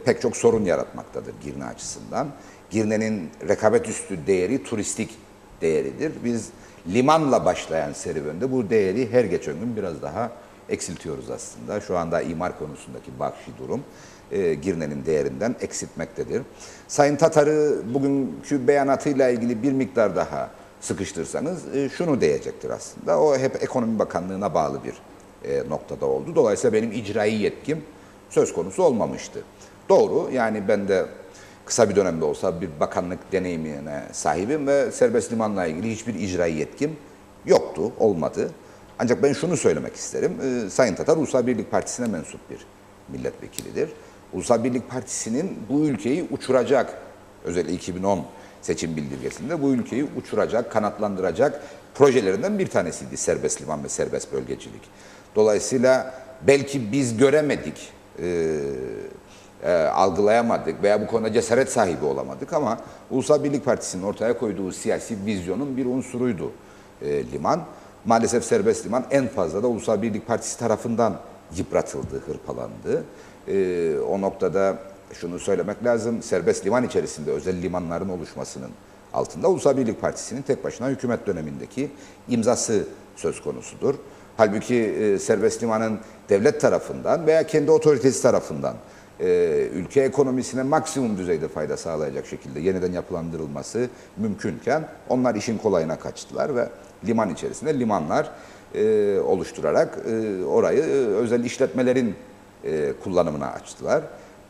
pek çok sorun yaratmaktadır Girne açısından. Girne'nin rekabet üstü değeri turistik değeridir. Biz limanla başlayan serüvende bu değeri her geçen gün biraz daha eksiltiyoruz aslında. Şu anda imar konusundaki vahşi durum Girne'nin değerinden eksiltmektedir. Sayın Tatar'ı bugünkü beyanatıyla ilgili bir miktar daha sıkıştırsanız şunu diyecektir aslında. O hep Ekonomi Bakanlığı'na bağlı bir noktada oldu. Dolayısıyla benim icraî yetkim söz konusu olmamıştı. Doğru, yani ben de kısa bir dönemde olsa bir bakanlık deneyimine sahibim ve serbest limanla ilgili hiçbir icraî yetkim yoktu, olmadı. Ancak ben şunu söylemek isterim. Sayın Tatar Ulusal Birlik Partisi'ne mensup bir milletvekilidir. Ulusal Birlik Partisi'nin bu ülkeyi uçuracak, özellikle 2010 seçim bildirgesinde bu ülkeyi uçuracak, kanatlandıracak projelerinden bir tanesiydi serbest liman ve serbest bölgecilik. Dolayısıyla belki biz göremedik, algılayamadık veya bu konuda cesaret sahibi olamadık ama Ulusal Birlik Partisi'nin ortaya koyduğu siyasi vizyonun bir unsuruydu liman. Maalesef serbest liman en fazla da Ulusal Birlik Partisi tarafından yıpratıldı, hırpalandı. O noktada şunu söylemek lazım, serbest liman içerisinde özel limanların oluşmasının altında Ulusal Birlik Partisi'nin tek başına hükümet dönemindeki imzası söz konusudur. Halbuki serbest limanın devlet tarafından veya kendi otoritesi tarafından ülke ekonomisine maksimum düzeyde fayda sağlayacak şekilde yeniden yapılandırılması mümkünken onlar işin kolayına kaçtılar ve liman içerisinde limanlar oluşturarak orayı özel işletmelerin kullanımına açtılar.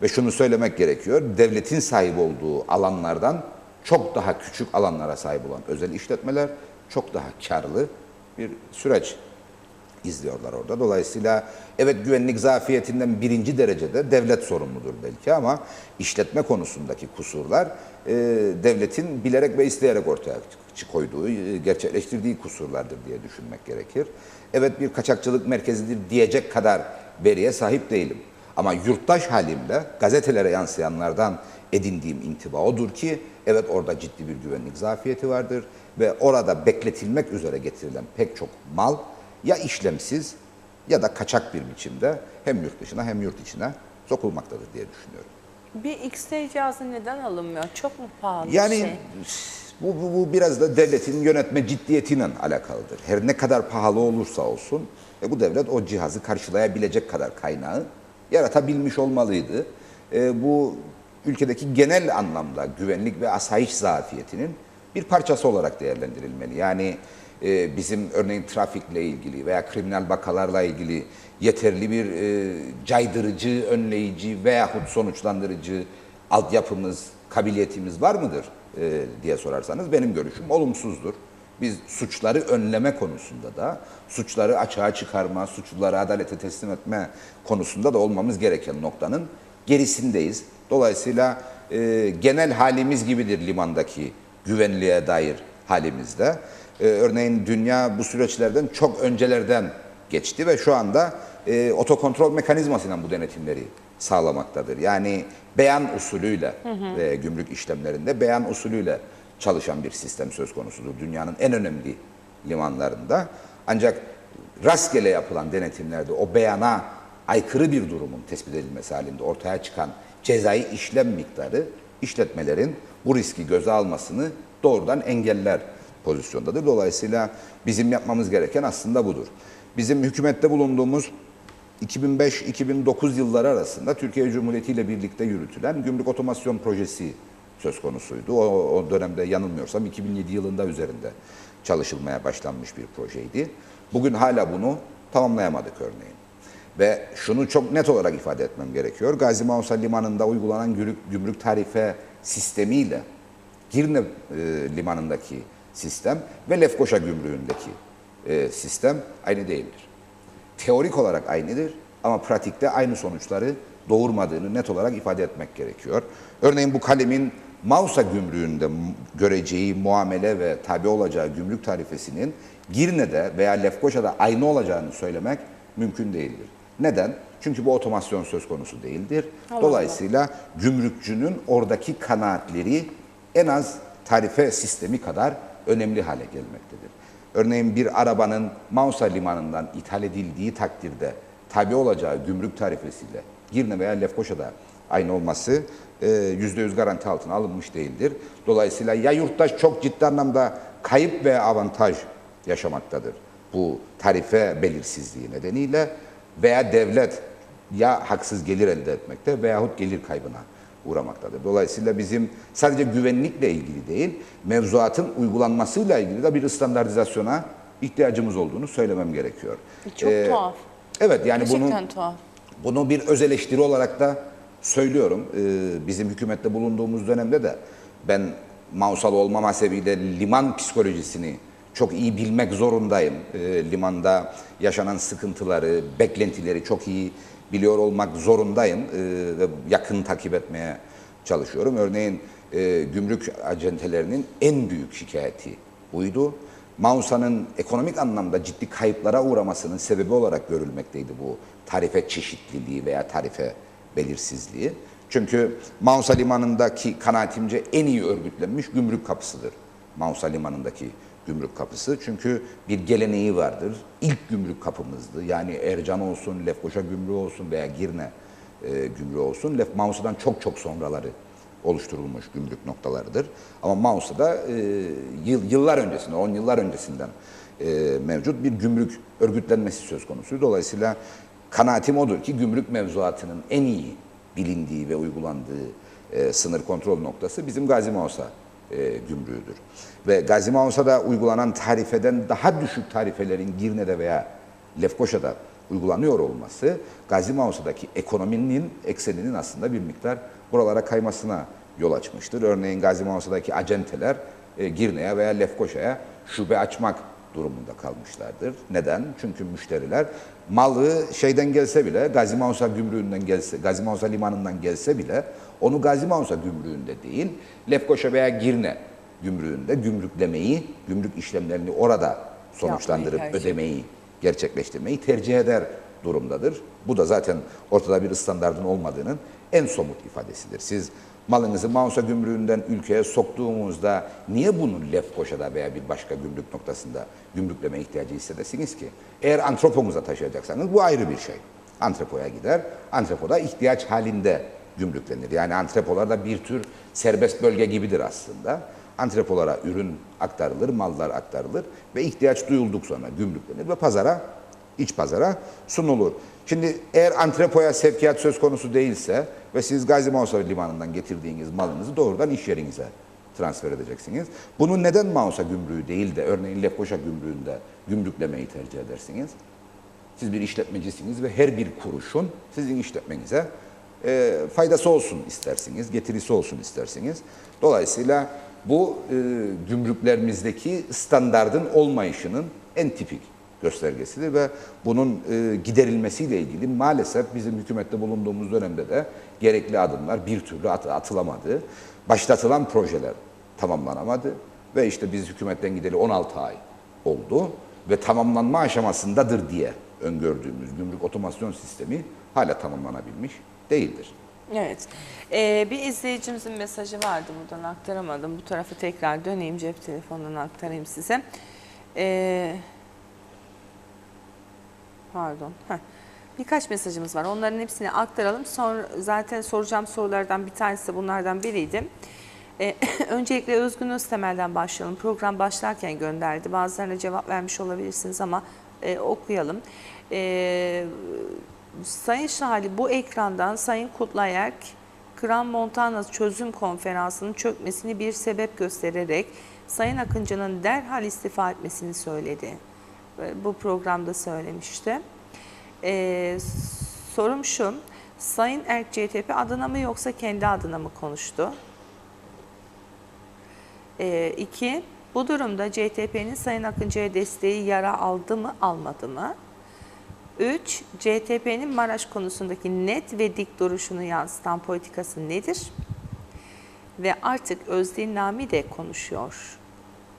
Ve şunu söylemek gerekiyor, devletin sahip olduğu alanlardan çok daha küçük alanlara sahip olan özel işletmeler çok daha karlı bir süreç izliyorlar orada. Dolayısıyla evet güvenlik zafiyetinden birinci derecede devlet sorumludur belki ama işletme konusundaki kusurlar devletin bilerek ve isteyerek ortaya koyduğu, gerçekleştirdiği kusurlardır diye düşünmek gerekir. Evet bir kaçakçılık merkezidir diyecek kadar veriye sahip değilim. Ama yurttaş halimle gazetelere yansıyanlardan edindiğim intiba odur ki evet orada ciddi bir güvenlik zafiyeti vardır ve orada bekletilmek üzere getirilen pek çok mal ya işlemsiz ya da kaçak bir biçimde hem yurt dışına hem yurt içine sokulmaktadır diye düşünüyorum. Bir X-ray cihazı neden alınmıyor? Çok mu pahalı Yani bir şey? bu biraz da devletin yönetme ciddiyetiyle alakalıdır. Her ne kadar pahalı olursa olsun bu devlet o cihazı karşılayabilecek kadar kaynağı yaratabilmiş olmalıydı. Bu ülkedeki genel anlamda güvenlik ve asayiş zafiyetinin bir parçası olarak değerlendirilmeli. Yani bizim örneğin trafikle ilgili veya kriminal vakalarla ilgili yeterli bir caydırıcı, önleyici veyahut sonuçlandırıcı altyapımız, kabiliyetimiz var mıdır diye sorarsanız benim görüşüm olumsuzdur. Biz suçları önleme konusunda da, suçları açığa çıkarma, suçluları adalete teslim etme konusunda da olmamız gereken noktanın gerisindeyiz. Dolayısıyla genel halimiz gibidir limandaki güvenliğe dair halimizde. Örneğin dünya bu süreçlerden çok öncelerden geçti ve şu anda otokontrol mekanizmasıyla bu denetimleri sağlamaktadır. Yani beyan usulüyle gümrük işlemlerinde beyan usulüyle çalışan bir sistem söz konusudur dünyanın en önemli limanlarında. Ancak rastgele yapılan denetimlerde o beyana aykırı bir durumun tespit edilmesi halinde ortaya çıkan cezai işlem miktarı işletmelerin bu riski göze almasını doğrudan engeller pozisyondadır. Dolayısıyla bizim yapmamız gereken aslında budur. Bizim hükümette bulunduğumuz 2005-2009 yılları arasında Türkiye Cumhuriyeti ile birlikte yürütülen gümrük otomasyon projesi söz konusuydu. O dönemde yanılmıyorsam 2007 yılında üzerinde çalışılmaya başlanmış bir projeydi. Bugün hala bunu tamamlayamadık örneğin. Ve şunu çok net olarak ifade etmem gerekiyor. Gazi Mausa Limanı'nda uygulanan gümrük tarife sistemiyle Girne Limanı'ndaki sistem ve Lefkoşa Gümrüğü'ndeki sistem aynı değildir. Teorik olarak aynıdır ama pratikte aynı sonuçları doğurmadığını net olarak ifade etmek gerekiyor. Örneğin bu kalemin Mausa Gümrüğü'nde göreceği muamele ve tabi olacağı gümrük tarifesinin Girne'de veya Lefkoşa'da aynı olacağını söylemek mümkün değildir. Neden? Çünkü bu otomasyon söz konusu değildir. Dolayısıyla gümrükçünün oradaki kanaatleri en az tarife sistemi kadar önemli hale gelmektedir. Örneğin bir arabanın Mausa limanından ithal edildiği takdirde tabi olacağı gümrük tarifesiyle Girne veya Lefkoşa'da aynı olması %100 garanti altına alınmış değildir. Dolayısıyla ya yurttaş çok ciddi anlamda kayıp veya avantaj yaşamaktadır bu tarife belirsizliği nedeniyle, veya devlet ya haksız gelir elde etmekte veyahut gelir kaybına uğramaktadır. Dolayısıyla bizim sadece güvenlikle ilgili değil, mevzuatın uygulanmasıyla ilgili de bir standartizasyona ihtiyacımız olduğunu söylemem gerekiyor. Çok tuhaf. Evet, yani Gerçekten tuhaf. bunu bir öz eleştiri olarak da söylüyorum. Bizim hükümette bulunduğumuz dönemde de ben Mausalı olmam hasebiyle liman psikolojisini çok iyi bilmek zorundayım. Limanda yaşanan sıkıntıları, beklentileri çok iyi biliyor olmak zorundayım ve yakın takip etmeye çalışıyorum. Örneğin gümrük acentelerinin en büyük şikayeti buydu. Mausa'nın ekonomik anlamda ciddi kayıplara uğramasının sebebi olarak görülmekteydi bu tarife çeşitliliği veya tarife belirsizliği. Çünkü Mausa Limanı'ndaki kanaatimce en iyi örgütlenmiş gümrük kapısıdır. Mausa Limanı'ndaki gümrük kapısı. Çünkü bir geleneği vardır. İlk gümrük kapımızdı. Yani Ercan olsun, Lefkoşa gümrüğü olsun veya Girne gümrüğü olsun. Mausa'dan çok çok sonraları oluşturulmuş gümrük noktalarıdır. Ama Mausa'da yıllar öncesinde, 10 yıllar öncesinden mevcut bir gümrük örgütlenmesi söz konusu. Dolayısıyla kanaatim odur ki gümrük mevzuatının en iyi bilindiği ve uygulandığı sınır kontrol noktası bizim Gazi Mausa gümrüğüdür. Ve Gazi Mausa'da uygulanan tarifeden daha düşük tarifelerin Girne'de veya Lefkoşa'da uygulanıyor olması Gazi Mausa'daki ekonominin ekseninin aslında bir miktar buralara kaymasına yol açmıştır. Örneğin Gazi Mausa'daki acenteler Girne'ye veya Lefkoşa'ya şube açmak durumunda kalmışlardır. Neden? Çünkü müşteriler malı şeyden gelse bile, Gazi Mausa gümrüğünden gelse, Gazi Mausa limanından gelse bile onu Gazi Mausa gümrüğünde değil, Lefkoşa veya Girne gümrüğünde gümrüklemeyi, gümrük işlemlerini orada sonuçlandırıp ödemeyi gerçekleştirmeyi tercih eder durumdadır. Bu da zaten ortada bir standardın olmadığının en somut ifadesidir. Siz malınızı Mausa gümrüğünden ülkeye soktuğumuzda niye bunu Lefkoşa'da veya bir başka gümrük noktasında gümrükleme ihtiyacı hissedesiniz ki? Eğer antrepomuza taşıyacaksanız bu ayrı bir şey. Antrepoya gider, antrepoda ihtiyaç halinde gümrüklenir. Yani antrepolar da bir tür serbest bölge gibidir aslında. Antrepolara ürün aktarılır, mallar aktarılır ve ihtiyaç duyulduk sonra gümrüklenir ve pazara, iç pazara sunulur. Şimdi eğer antrepoya sevkiyat söz konusu değilse ve siz Gazi Mausa limanından getirdiğiniz malınızı doğrudan iş yerinize transfer edeceksiniz. Bunu neden Mausa gümrüğü değil de örneğin Lefkoşa gümrüğünde gümrüklemeyi tercih edersiniz? Siz bir işletmecisiniz ve her bir kuruşun sizin işletmenize faydası olsun istersiniz, getirisi olsun istersiniz. Dolayısıyla bu gümrüklerimizdeki standardın olmayışının en tipik göstergesidir ve bunun giderilmesiyle ilgili maalesef bizim hükümette bulunduğumuz dönemde de gerekli adımlar bir türlü atılamadı. Başlatılan projeler tamamlanamadı ve işte biz hükümetten gideli 16 ay oldu ve tamamlanma aşamasındadır diye öngördüğümüz gümrük otomasyon sistemi hala tamamlanabilmiş değildir. Evet. Bir izleyicimizin mesajı vardı, buradan aktaramadım. Bu tarafa tekrar döneyim, cep telefonundan aktarayım size. Pardon. Birkaç mesajımız var. Onların hepsini aktaralım. Sonra zaten soracağım sorulardan bir tanesi de bunlardan biriydi. Öncelikle Özgün Öztemel'den başlayalım. Program başlarken gönderdi. Bazılarına cevap vermiş olabilirsiniz ama okuyalım. Sayın Şahali, bu ekrandan Sayın Kutlayerk, Kran Montana çözüm konferansının çökmesini bir sebep göstererek Sayın Akıncı'nın derhal istifa etmesini söyledi. Bu programda söylemişti. Sorum şu, Sayın Erk CTP adına mı yoksa kendi adına mı konuştu? 2. Bu durumda CTP'nin Sayın Akıncı'ya desteği yara aldı mı almadı mı? 3. CTP'nin Maraş konusundaki net ve dik duruşunu yansıtan politikası nedir? Ve artık Özdil Nami de konuşuyor.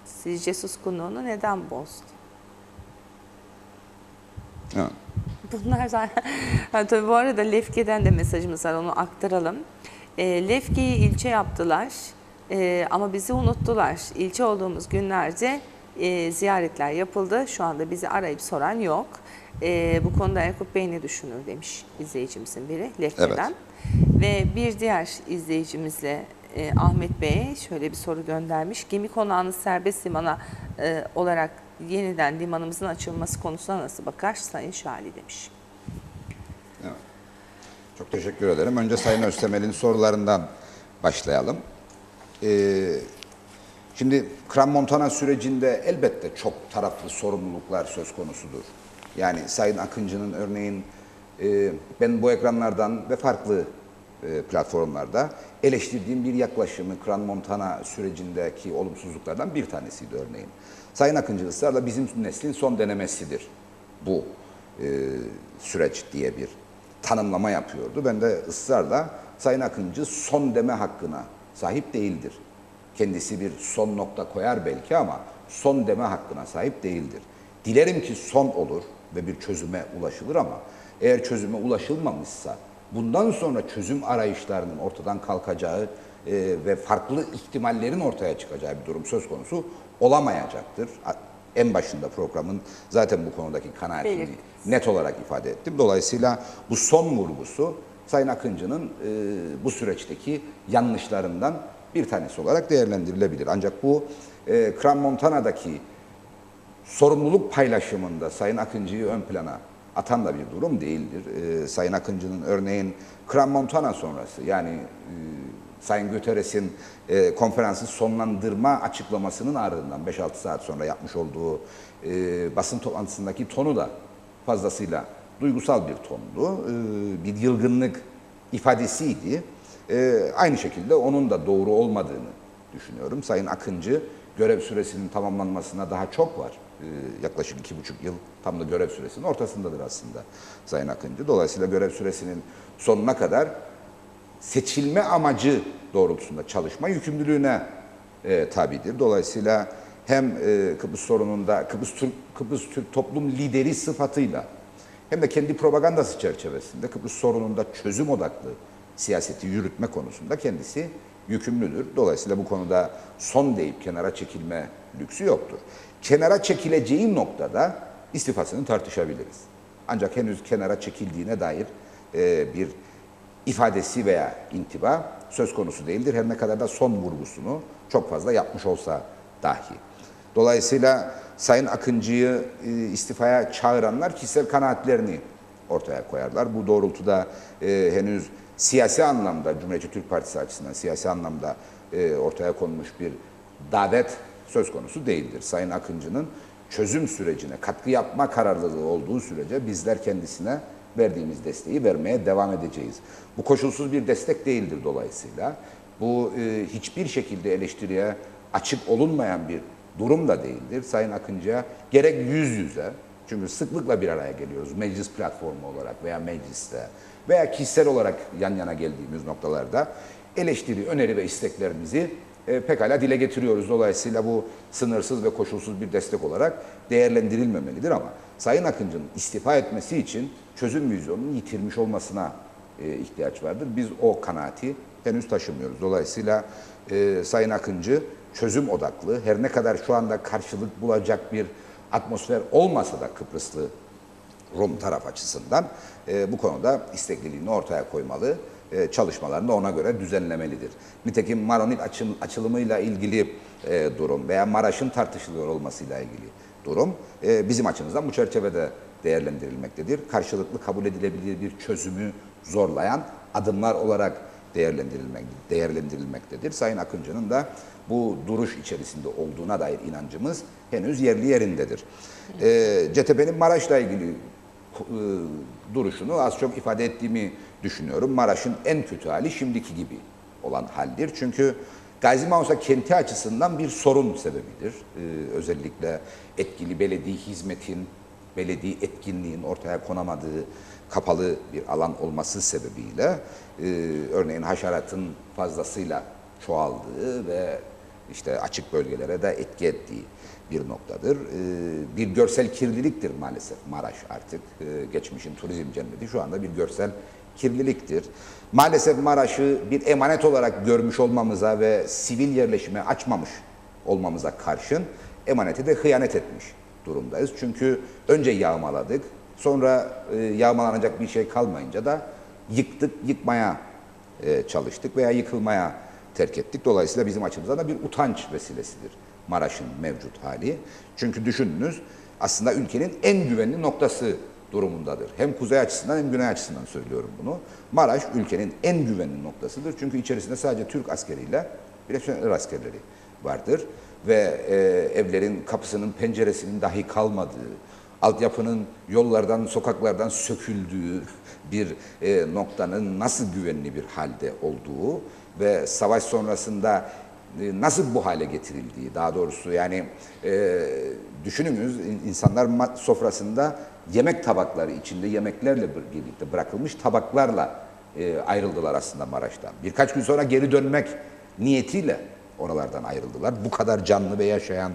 Sizce suskunluğunu neden bozdu? Evet. Bunlar zaten... Ha, tabii bu arada Lefke'den de mesajımız var, onu aktaralım. Lefke'yi ilçe yaptılar ama bizi unuttular. İlçe olduğumuz günlerde ziyaretler yapıldı. Şu anda bizi arayıp soran yok. Bu konuda Erkut Bey ne düşünür demiş izleyicimizin biri Lefke'den. Ve bir diğer izleyicimizle Ahmet Bey'e şöyle bir soru göndermiş. Gemi konağını serbest limana olarak yeniden limanımızın açılması konusuna nasıl bakar Sayın Şali demiş. Evet. Çok teşekkür ederim. Önce Sayın Öztemel'in sorularından başlayalım. Şimdi Crans-Montana sürecinde elbette çok taraflı sorumluluklar söz konusudur. Yani Sayın Akıncı'nın örneğin ben bu ekranlardan ve farklı platformlarda eleştirdiğim bir yaklaşımı Crans-Montana sürecindeki olumsuzluklardan bir tanesiydi örneğin. Sayın Akıncı ısrarla bizim neslin son denemesidir bu süreç diye bir tanımlama yapıyordu. Ben de ısrarla Sayın Akıncı son deme hakkına sahip değildir. Kendisi bir son nokta koyar belki ama son deme hakkına sahip değildir. Dilerim ki son olur ve bir çözüme ulaşılır ama eğer çözüme ulaşılmamışsa bundan sonra çözüm arayışlarının ortadan kalkacağı ve farklı ihtimallerin ortaya çıkacağı bir durum söz konusu olamayacaktır. En başında programın zaten bu konudaki kanaatini net olarak ifade ettim. Dolayısıyla bu son vurgusu Sayın Akıncı'nın bu süreçteki yanlışlarından bir tanesi olarak değerlendirilebilir. Ancak bu Crans-Montana'daki sorumluluk paylaşımında Sayın Akıncı'yı ön plana atan da bir durum değildir. Sayın Akıncı'nın örneğin Crans-Montana sonrası yani Sayın Guterres'in konferansı sonlandırma açıklamasının ardından 5-6 saat sonra yapmış olduğu basın toplantısındaki tonu da fazlasıyla duygusal bir tondu. Bir yılgınlık ifadesiydi. Aynı şekilde onun da doğru olmadığını düşünüyorum. Sayın Akıncı görev süresinin tamamlanmasına daha çok var. Yaklaşık 2,5 yıl tam da görev süresinin ortasındadır aslında Sayın Akıncı. Dolayısıyla görev süresinin sonuna kadar seçilme amacı doğrultusunda çalışma yükümlülüğüne tabidir. Dolayısıyla hem Kıbrıs sorununda Kıbrıs Türk toplum lideri sıfatıyla hem de kendi propagandası çerçevesinde Kıbrıs sorununda çözüm odaklı siyaseti yürütme konusunda kendisi yükümlüdür. Dolayısıyla bu konuda son deyip kenara çekilme lüksü yoktur. Kenara çekileceği noktada istifasını tartışabiliriz. Ancak henüz kenara çekildiğine dair bir ifadesi veya intiba söz konusu değildir. Her ne kadar da son vurgusunu çok fazla yapmış olsa dahi. Dolayısıyla Sayın Akıncı'yı istifaya çağıranlar kişisel kanaatlerini ortaya koyarlar. Bu doğrultuda henüz siyasi anlamda Cumhuriyetçi Türk Partisi açısından siyasi anlamda ortaya konmuş bir davet söz konusu değildir. Sayın Akıncı'nın çözüm sürecine katkı yapma kararlılığı olduğu sürece bizler kendisine verdiğimiz desteği vermeye devam edeceğiz. Bu koşulsuz bir destek değildir dolayısıyla. Bu hiçbir şekilde eleştiriye açık olunmayan bir durum da değildir. Sayın Akıncı'ya gerek yüz yüze, çünkü sıklıkla bir araya geliyoruz meclis platformu olarak veya mecliste veya kişisel olarak yan yana geldiğimiz noktalarda eleştiri, öneri ve isteklerimizi pekala dile getiriyoruz. Dolayısıyla bu sınırsız ve koşulsuz bir destek olarak değerlendirilmemelidir ama Sayın Akıncı'nın istifa etmesi için çözüm vizyonunu yitirmiş olmasına ihtiyaç vardır. Biz o kanaati henüz taşımıyoruz. Dolayısıyla Sayın Akıncı çözüm odaklı, her ne kadar şu anda karşılık bulacak bir atmosfer olmasa da Kıbrıslı Rum taraf açısından bu konuda istekliliğini ortaya koymalı, çalışmalarını ona göre düzenlemelidir. Nitekim Maronit açılımıyla ilgili durum veya Maraş'ın tartışılıyor olmasıyla ilgili durum bizim açımızdan bu çerçevede değerlendirilmektedir. Karşılıklı kabul edilebilir bir çözümü zorlayan adımlar olarak değerlendirilmektedir. Sayın Akıncı'nın da bu duruş içerisinde olduğuna dair inancımız henüz yerli yerindedir. CTP'nin Maraş'la ilgili duruşunu az çok ifade ettiğimi düşünüyorum. Maraş'ın en kötü hali şimdiki gibi olan haldir. Çünkü Gazi Mausa kenti açısından bir sorun sebebidir. Özellikle etkili belediye hizmetin, belediye etkinliğin ortaya konamadığı kapalı bir alan olması sebebiyle örneğin haşeratın fazlasıyla çoğaldığı ve işte açık bölgelere de etki ettiği bir noktadır. Bir görsel kirliliktir maalesef Maraş artık. Geçmişin turizm cenneti şu anda bir görsel kirliliktir. Maalesef Maraş'ı bir emanet olarak görmüş olmamıza ve sivil yerleşime açmamış olmamıza karşın emaneti de hıyanet etmiş durumdayız. Çünkü önce yağmaladık, sonra yağmalanacak bir şey kalmayınca da yıktık, yıkmaya çalıştık veya yıkılmaya terk ettik. Dolayısıyla bizim açımızdan da bir utanç vesilesidir Maraş'ın mevcut hali. Çünkü düşününüz aslında ülkenin en güvenli noktası durumundadır. Hem kuzey açısından hem güney açısından söylüyorum bunu. Maraş ülkenin en güvenli noktasıdır. Çünkü içerisinde sadece Türk askeriyle Birleşmiş Milletler askerleri vardır. Ve evlerin kapısının penceresinin dahi kalmadığı, altyapının yollardan, sokaklardan söküldüğü bir noktanın nasıl güvenli bir halde olduğu ve savaş sonrasında nasıl bu hale getirildiği, daha doğrusu yani düşününüz insanlar sofrasında yemek tabakları içinde yemeklerle birlikte bırakılmış tabaklarla ayrıldılar aslında Maraş'tan. Birkaç gün sonra geri dönmek niyetiyle oralardan ayrıldılar. Bu kadar canlı ve yaşayan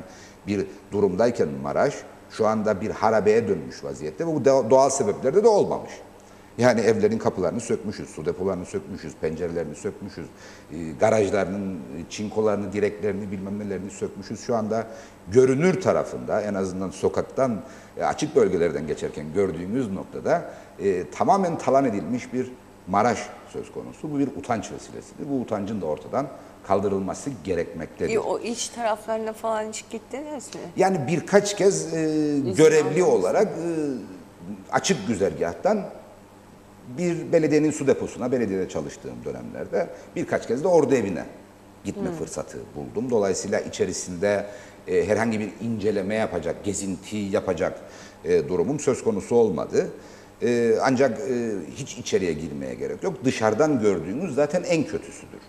bir durumdayken Maraş şu anda bir harabeye dönmüş vaziyette ve bu doğal sebeplerde de olmamış. Yani evlerin kapılarını sökmüşüz, su depolarını sökmüşüz, pencerelerini sökmüşüz, garajlarının çinkolarını, direklerini bilmem nelerini sökmüşüz. Şu anda görünür tarafında en azından sokaktan açık bölgelerden geçerken gördüğümüz noktada tamamen talan edilmiş bir Maraş söz konusu. Bu bir utanç vesilesidir. Bu utancın da ortadan kaldırılması gerekmektedir. O iç taraflarına falan hiç gittiniz mi? Yani birkaç kez görevli olarak açık güzergahtan bir belediyenin su deposuna, belediyede çalıştığım dönemlerde birkaç kez de ordu evine gitme fırsatı buldum. Dolayısıyla içerisinde herhangi bir inceleme yapacak, gezinti yapacak durumum söz konusu olmadı. Ancak hiç içeriye girmeye gerek yok. Dışarıdan gördüğünüz zaten en kötüsüdür.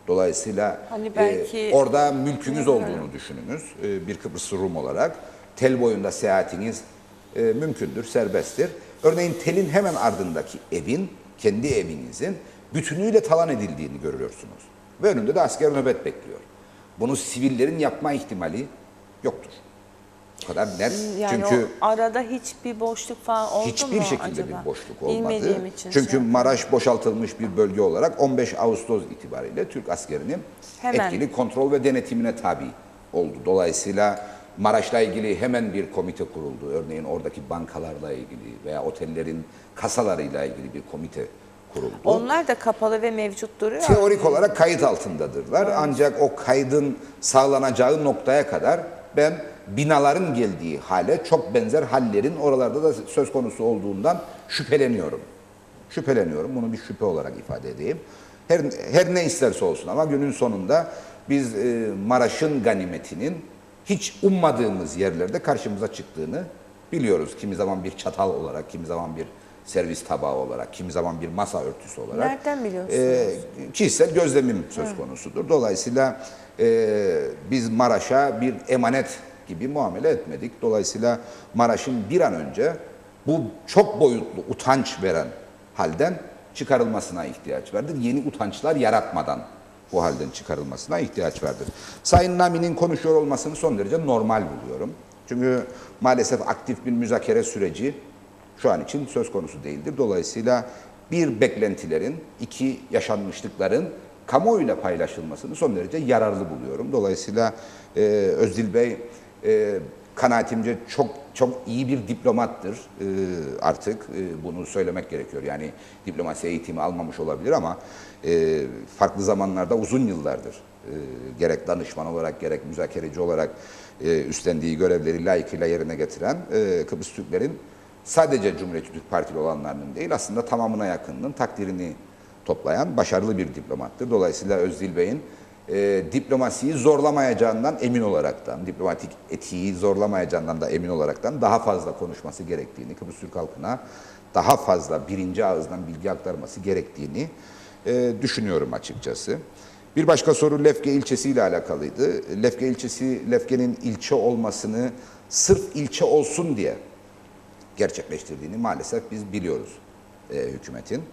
Dolayısıyla Hani belki orada mülkünüz olduğunu düşününüz bir Kıbrıs Rum olarak. Tel boyunda seyahatiniz mümkündür, serbesttir. Örneğin telin hemen ardındaki evin, kendi evinizin bütünüyle talan edildiğini görüyorsunuz. Ve önünde de asker nöbet bekliyor. Bunu sivillerin yapma ihtimali yoktur. Bu kadar net. Yani çünkü o arada hiçbir boşluk falan oldu mu hiçbir şekilde acaba? bir boşluk olmadı. Bilmediğim için Çünkü şey Maraş boşaltılmış bir bölge olarak 15 Ağustos itibariyle Türk askerinin Hemen. etkili kontrol ve denetimine tabi oldu. Dolayısıyla Maraş'la ilgili hemen bir komite kuruldu. Örneğin oradaki bankalarla ilgili veya otellerin kasalarıyla ilgili bir komite kuruldu. Onlar da kapalı ve mevcut duruyor. Teorik olarak kayıt altındadırlar. Ancak o kaydın sağlanacağı noktaya kadar ben binaların geldiği hale çok benzer hallerin oralarda da söz konusu olduğundan şüpheleniyorum. Şüpheleniyorum. Bunu bir şüphe olarak ifade edeyim. Her ne isterse olsun ama günün sonunda biz Maraş'ın ganimetinin hiç ummadığımız yerlerde karşımıza çıktığını biliyoruz. Kimi zaman bir çatal olarak, kimi zaman bir servis tabağı olarak, kimi zaman bir masa örtüsü olarak. Nereden biliyorsunuz? Kişisel gözlemim söz konusudur. Dolayısıyla biz Maraş'a bir emanet gibi muamele etmedik. Dolayısıyla Maraş'ın bir an önce bu çok boyutlu utanç veren halden çıkarılmasına ihtiyaç vardır. Yeni utançlar yaratmadan bu halden çıkarılmasına ihtiyaç vardır. Sayın Nami'nin konuşuyor olmasını son derece normal buluyorum. Çünkü maalesef aktif bir müzakere süreci şu an için söz konusu değildir. Dolayısıyla bir beklentilerin, iki yaşanmışlıkların kamuoyuyla paylaşılmasını son derece yararlı buluyorum. Dolayısıyla Özdil Bey kanaatimce çok iyi bir diplomattır artık. Bunu söylemek gerekiyor. Yani diplomasi eğitimi almamış olabilir ama farklı zamanlarda uzun yıllardır gerek danışman olarak gerek müzakereci olarak üstlendiği görevleri layıkıyla yerine getiren Kıbrıs Türklerin sadece Cumhuriyetçi Türk Partili olanlarının değil aslında tamamına yakınının takdirini toplayan başarılı bir diplomattır. Dolayısıyla Özdil Bey'in diplomasiyi zorlamayacağından emin olaraktan, diplomatik etiği zorlamayacağından da emin olaraktan daha fazla konuşması gerektiğini, Kıbrıs Türk halkına daha fazla birinci ağızdan bilgi aktarması gerektiğini düşünüyorum açıkçası. Bir başka soru Lefke ilçesi ile alakalıydı. Lefke ilçesi, Lefke'nin ilçe olmasını sırf ilçe olsun diye gerçekleştirdiğini maalesef biz biliyoruz hükümetin.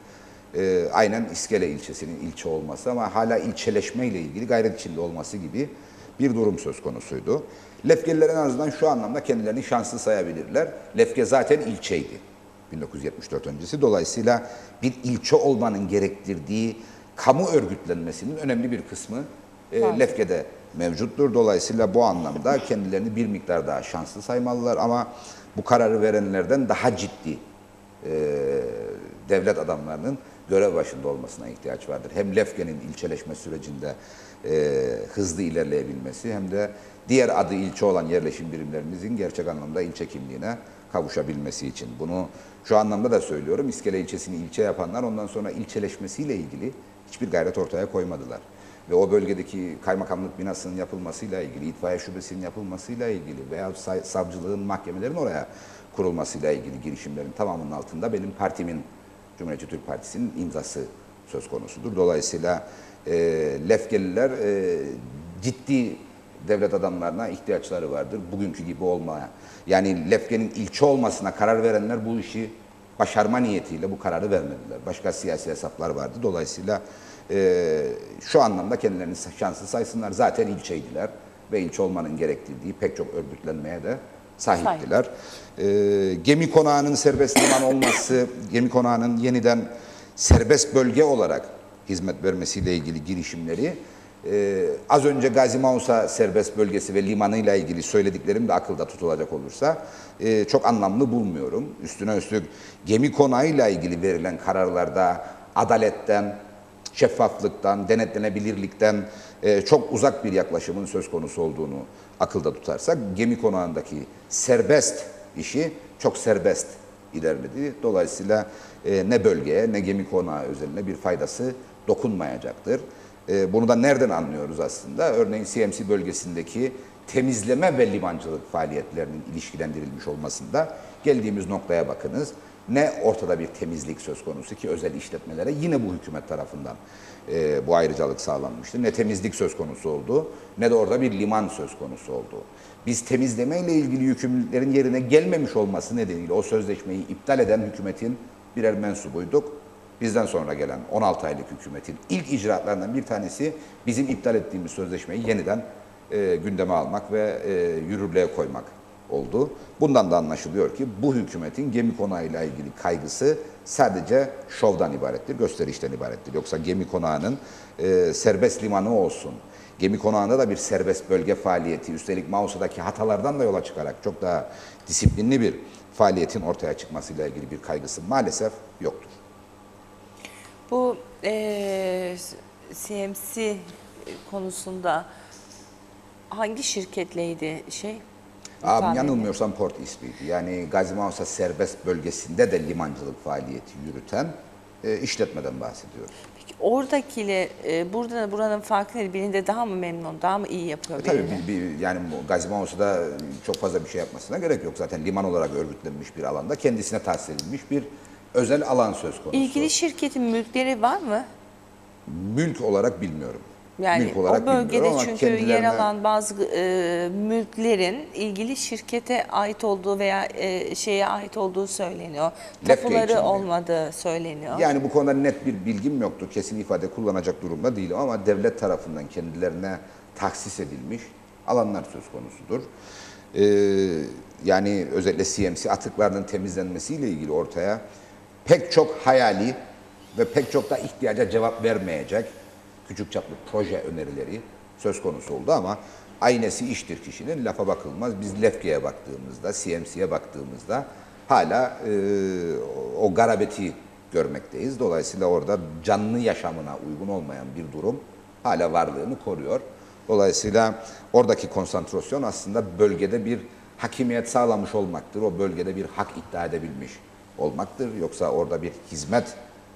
Aynen İskele ilçesinin ilçe olması ama hala ilçeleşme ile ilgili gayret içinde olması gibi bir durum söz konusuydu. Lefkeliler en azından şu anlamda kendilerini şanslı sayabilirler. Lefke zaten ilçeydi 1974 öncesi. Dolayısıyla bir ilçe olmanın gerektirdiği kamu örgütlenmesinin önemli bir kısmı Lefke'de mevcuttur. Dolayısıyla bu anlamda kendilerini bir miktar daha şanslı saymalılar ama bu kararı verenlerden daha ciddi devlet adamlarının görev başında olmasına ihtiyaç vardır. Hem Lefke'nin ilçeleşme sürecinde hızlı ilerleyebilmesi hem de diğer adı ilçe olan yerleşim birimlerimizin gerçek anlamda ilçe kimliğine kavuşabilmesi için. Bunu şu anlamda da söylüyorum. İskele ilçesini ilçe yapanlar ondan sonra ilçeleşmesiyle ilgili hiçbir gayret ortaya koymadılar. Ve o bölgedeki kaymakamlık binasının yapılmasıyla ilgili, itfaiye şubesinin yapılmasıyla ilgili veya savcılığın, mahkemelerin oraya kurulmasıyla ilgili girişimlerin tamamının altında benim partimin, Cumhuriyetçi Türk Partisi'nin imzası söz konusudur. Dolayısıyla Lefkeliler ciddi devlet adamlarına ihtiyaçları vardır. Bugünkü gibi olmaya. Yani Lefke'nin ilçe olmasına karar verenler bu işi başarma niyetiyle bu kararı vermediler. Başka siyasi hesaplar vardı. Dolayısıyla şu anlamda kendilerini şanslı saysınlar. Zaten ilçeydiler ve ilçe olmanın gerektirdiği pek çok örgütlenmeye de sahiptiler. Gemi konağının serbest liman olması, gemi konağının yeniden serbest bölge olarak hizmet vermesiyle ilgili girişimleri az önce Gazi Mausa serbest bölgesi ve limanıyla ilgili söylediklerim de akılda tutulacak olursa çok anlamlı bulmuyorum. Üstüne üstlük gemi konağıyla ilgili verilen kararlarda adaletten, şeffaflıktan, denetlenebilirlikten çok uzak bir yaklaşımın söz konusu olduğunu akılda tutarsak gemi konağındaki serbest işi çok serbest ilerledi. Dolayısıyla ne bölgeye ne gemi konağı özeline bir faydası dokunmayacaktır. Bunu da nereden anlıyoruz aslında? Örneğin CMC bölgesindeki temizleme ve limancılık faaliyetlerinin ilişkilendirilmiş olmasında geldiğimiz noktaya bakınız. Ne ortada bir temizlik söz konusu ki özel işletmelere yine bu hükümet tarafından bu ayrıcalık sağlanmıştı. Ne temizlik söz konusu oldu ne de orada bir liman söz konusu oldu. Biz temizleme ile ilgili yükümlülüklerin yerine gelmemiş olması nedeniyle o sözleşmeyi iptal eden hükümetin birer mensubuyduk. Bizden sonra gelen 16 aylık hükümetin ilk icraatlarından bir tanesi bizim iptal ettiğimiz sözleşmeyi yeniden gündeme almak ve yürürlüğe koymak oldu. Bundan da anlaşılıyor ki bu hükümetin gemi konağıyla ilgili kaygısı sadece şovdan ibarettir, gösterişten ibarettir. Yoksa gemi konağının serbest limanı olsun, gemi konağında da bir serbest bölge faaliyeti, üstelik Mausa'daki hatalardan da yola çıkarak çok daha disiplinli bir faaliyetin ortaya çıkmasıyla ilgili bir kaygısı maalesef yoktur. Bu CMC konusunda hangi şirketleydi şey? Abi yanılmıyorsam Port ismiydi. Yani Gazi Mausa serbest bölgesinde de limancılık faaliyeti yürüten işletmeden bahsediyoruz. Peki oradakiyle buranın farkı nedir? Birinde daha mı memnun, daha mı iyi yapıyor? Tabii yani Gazi Mausa'da çok fazla bir şey yapmasına gerek yok. Zaten liman olarak örgütlenmiş bir alanda kendisine tahsis edilmiş bir özel alan söz konusu. İlgili şirketin mülkleri var mı? Mülk olarak bilmiyorum. Yani Mülk olarak o bölgede ama çünkü kendilerine... yer alan bazı mülklerin ilgili şirkete ait olduğu veya şeye ait olduğu söyleniyor. Tapuları olmadığı söyleniyor. Yani bu konuda net bir bilgim yoktur. Kesin ifade kullanacak durumda değilim ama devlet tarafından kendilerine tahsis edilmiş alanlar söz konusudur. Yani özellikle CMC atıklarının temizlenmesiyle ilgili ortaya pek çok hayali ve pek çok da ihtiyaca cevap vermeyecek küçük çaplı proje önerileri söz konusu oldu ama aynesi iştir kişinin, lafa bakılmaz. Biz Lefke'ye baktığımızda, CMC'ye baktığımızda hala o garabeti görmekteyiz. Dolayısıyla orada canlı yaşamına uygun olmayan bir durum hala varlığını koruyor. Dolayısıyla oradaki konsantrasyon aslında bölgede bir hakimiyet sağlamış olmaktır. O bölgede bir hak iddia edebilmiş olmaktır. Yoksa orada bir hizmet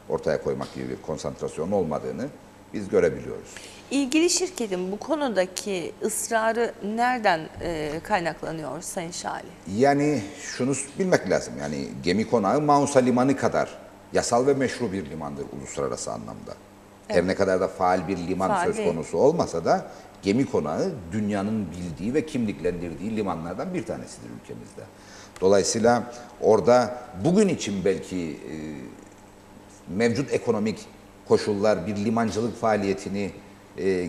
ortaya koymak gibi bir konsantrasyon olmadığını biz görebiliyoruz. İlgili şirketin bu konudaki ısrarı nereden kaynaklanıyor Sayın Şali? Yani şunu bilmek lazım. Yani gemi konağı Mausa Limanı kadar yasal ve meşru bir limandır uluslararası anlamda. Her ne kadar da faal bir liman söz konusu olmasa da gemi konağı dünyanın bildiği ve kimliklendirdiği limanlardan bir tanesidir ülkemizde. Dolayısıyla orada bugün için belki mevcut ekonomik koşullar bir limancılık faaliyetini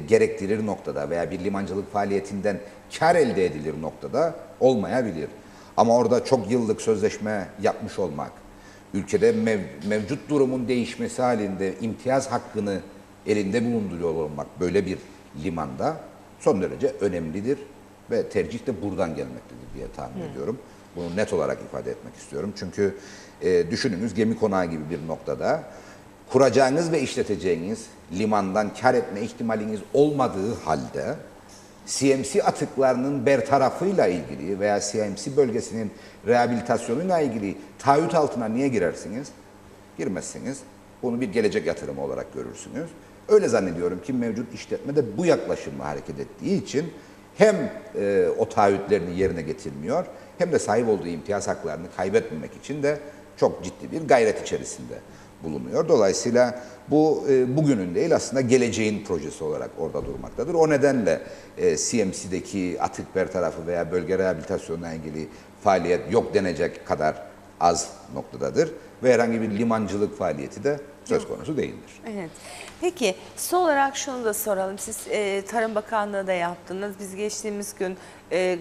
gerektirir noktada veya bir limancılık faaliyetinden kar elde edilir noktada olmayabilir. Ama orada çok yıllık sözleşme yapmış olmak, ülkede mevcut durumun değişmesi halinde imtiyaz hakkını elinde bulunduruyor olmak böyle bir limanda son derece önemlidir ve tercih de buradan gelmektedir diye tahmin ediyorum. Bunu net olarak ifade etmek istiyorum. Çünkü düşününüz gemi konağı gibi bir noktada kuracağınız ve işleteceğiniz limandan kar etme ihtimaliniz olmadığı halde CMC atıklarının bertarafıyla ilgili veya CMC bölgesinin rehabilitasyonuyla ilgili taahhüt altına niye girersiniz? Girmezsiniz. Bunu bir gelecek yatırımı olarak görürsünüz. Öyle zannediyorum ki mevcut işletme de bu yaklaşımla hareket ettiği için hem o taahhütlerini yerine getirmiyor hem de sahip olduğu imtiyaz haklarını kaybetmemek için de çok ciddi bir gayret içerisinde bulunuyor. Dolayısıyla bu bugünün değil aslında geleceğin projesi olarak orada durmaktadır. O nedenle CMC'deki atık bertarafı veya bölge rehabilitasyonuna ilgili faaliyet yok denecek kadar az noktadadır. Ve herhangi bir limancılık faaliyeti de söz konusu değildir. Evet. Peki son olarak şunu da soralım. Siz Tarım Bakanlığı da yaptınız. Biz geçtiğimiz gün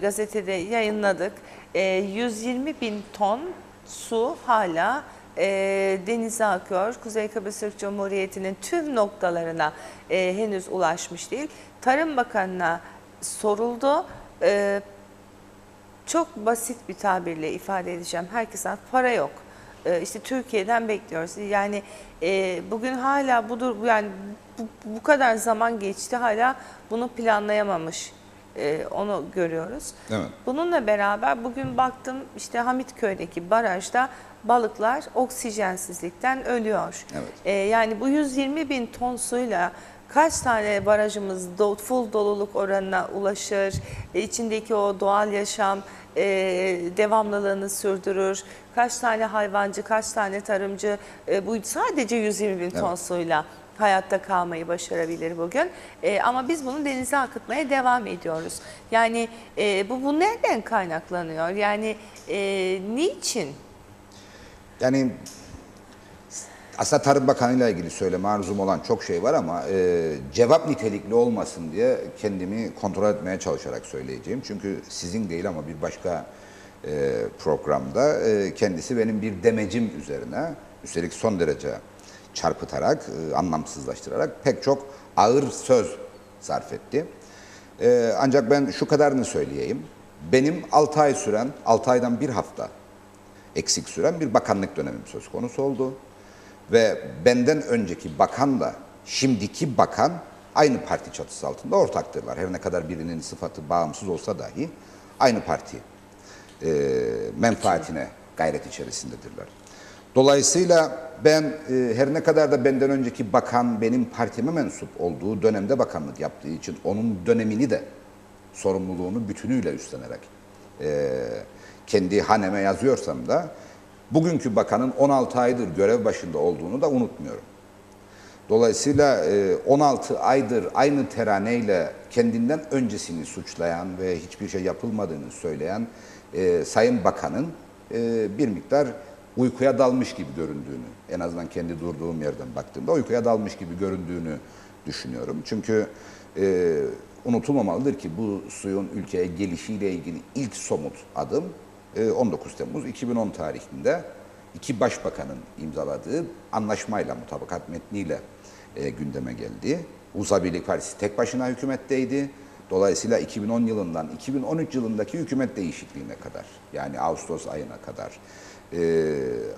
gazetede yayınladık. 120 bin ton su hala denize akıyor. Kuzey Kıbrıs Türk Cumhuriyeti'nin tüm noktalarına henüz ulaşmış değil. Tarım Bakanı'na soruldu. Çok basit bir tabirle ifade edeceğim. Herkesten para yok. İşte Türkiye'den bekliyoruz. Yani bugün hala bu kadar zaman geçti hala bunu planlayamamış. Onu görüyoruz. Evet. Bununla beraber bugün baktım işte Hamitköy'deki barajda balıklar oksijensizlikten ölüyor. Evet. Yani bu 120 bin ton suyla kaç tane barajımız full doluluk oranına ulaşır, içindeki o doğal yaşam devamlılığını sürdürür, kaç tane hayvancı, kaç tane tarımcı bu sadece 120 bin ton suyla hayatta kalmayı başarabilir bugün. Ama biz bunu denize akıtmaya devam ediyoruz. Yani bu nereden kaynaklanıyor? Yani niçin? Yani aslında Tarım Bakanı ile ilgili söyleme arzum olan çok şey var ama cevap nitelikli olmasın diye kendimi kontrol etmeye çalışarak söyleyeceğim. Çünkü sizin değil ama bir başka programda kendisi benim bir demecim üzerine üstelik son derece çarpıtarak, anlamsızlaştırarak pek çok ağır söz sarf etti. Ancak ben şu kadarını söyleyeyim. Benim 6 ay süren, 6 aydan bir hafta eksik süren bir bakanlık dönemim söz konusu oldu. Ve benden önceki bakanla şimdiki bakan aynı parti çatısı altında ortaktırlar. Her ne kadar birinin sıfatı bağımsız olsa dahi aynı parti menfaatine gayret içerisindedirler. Dolayısıyla ben her ne kadar da benden önceki bakan benim partime mensup olduğu dönemde bakanlık yaptığı için onun dönemini de sorumluluğunu bütünüyle üstlenerek kendi haneme yazıyorsam da bugünkü bakanın 16 aydır görev başında olduğunu da unutmuyorum. Dolayısıyla 16 aydır aynı teraneyle kendinden öncesini suçlayan ve hiçbir şey yapılmadığını söyleyen Sayın Bakan'ın bir miktar uykuya dalmış gibi göründüğünü, en azından kendi durduğum yerden baktığımda uykuya dalmış gibi göründüğünü düşünüyorum. Çünkü unutulmamalıdır ki bu suyun ülkeye gelişiyle ilgili ilk somut adım 19 Temmuz 2010 tarihinde iki başbakanın imzaladığı anlaşmayla, mutabakat metniyle gündeme geldi. Ulusal Birlik Partisi tek başına hükümetteydi. Dolayısıyla 2010 yılından 2013 yılındaki hükümet değişikliğine kadar, yani Ağustos ayına kadar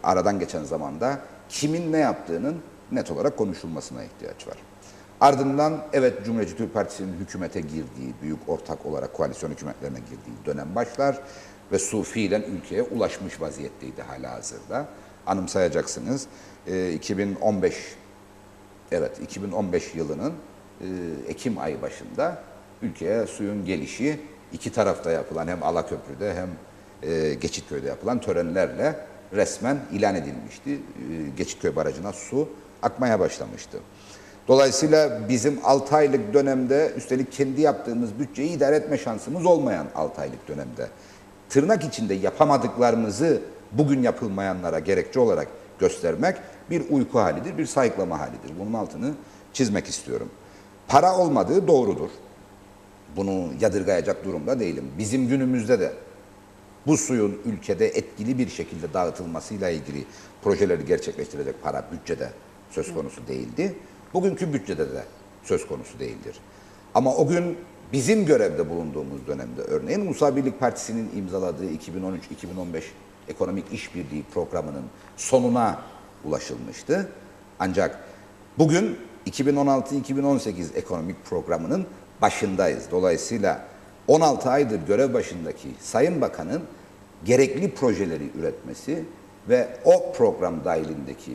aradan geçen zamanda kimin ne yaptığının net olarak konuşulmasına ihtiyaç var. Ardından evet Cumhuriyetçi Türk Partisi'nin hükümete girdiği, büyük ortak olarak koalisyon hükümetlerine girdiği dönem başlar ve su fiilen ülkeye ulaşmış vaziyetteydi halihazırda. Anımsayacaksınız 2015 yılının Ekim ayı başında ülkeye suyun gelişi iki tarafta yapılan hem Alaköprü'de hem Geçitköy'de yapılan törenlerle resmen ilan edilmişti. Geçitköy Barajı'na su akmaya başlamıştı. Dolayısıyla bizim 6 aylık dönemde üstelik kendi yaptığımız bütçeyi idare etme şansımız olmayan 6 aylık dönemde tırnak içinde yapamadıklarımızı bugün yapılmayanlara gerekçe olarak göstermek bir uyku halidir, bir sayıklama halidir. Bunun altını çizmek istiyorum. Para olmadığı doğrudur. Bunu yadırgayacak durumda değilim. Bizim günümüzde de bu suyun ülkede etkili bir şekilde dağıtılmasıyla ilgili projeleri gerçekleştirecek para bütçede söz konusu değildi. Bugünkü bütçede de söz konusu değildir. Ama o gün bizim görevde bulunduğumuz dönemde örneğin Ulusal Birlik Partisi'nin imzaladığı 2013-2015 ekonomik işbirliği programının sonuna ulaşılmıştı. Ancak bugün 2016-2018 ekonomik programının başındayız. Dolayısıyla 16 aydır görev başındaki Sayın Bakan'ın gerekli projeleri üretmesi ve o program dahilindeki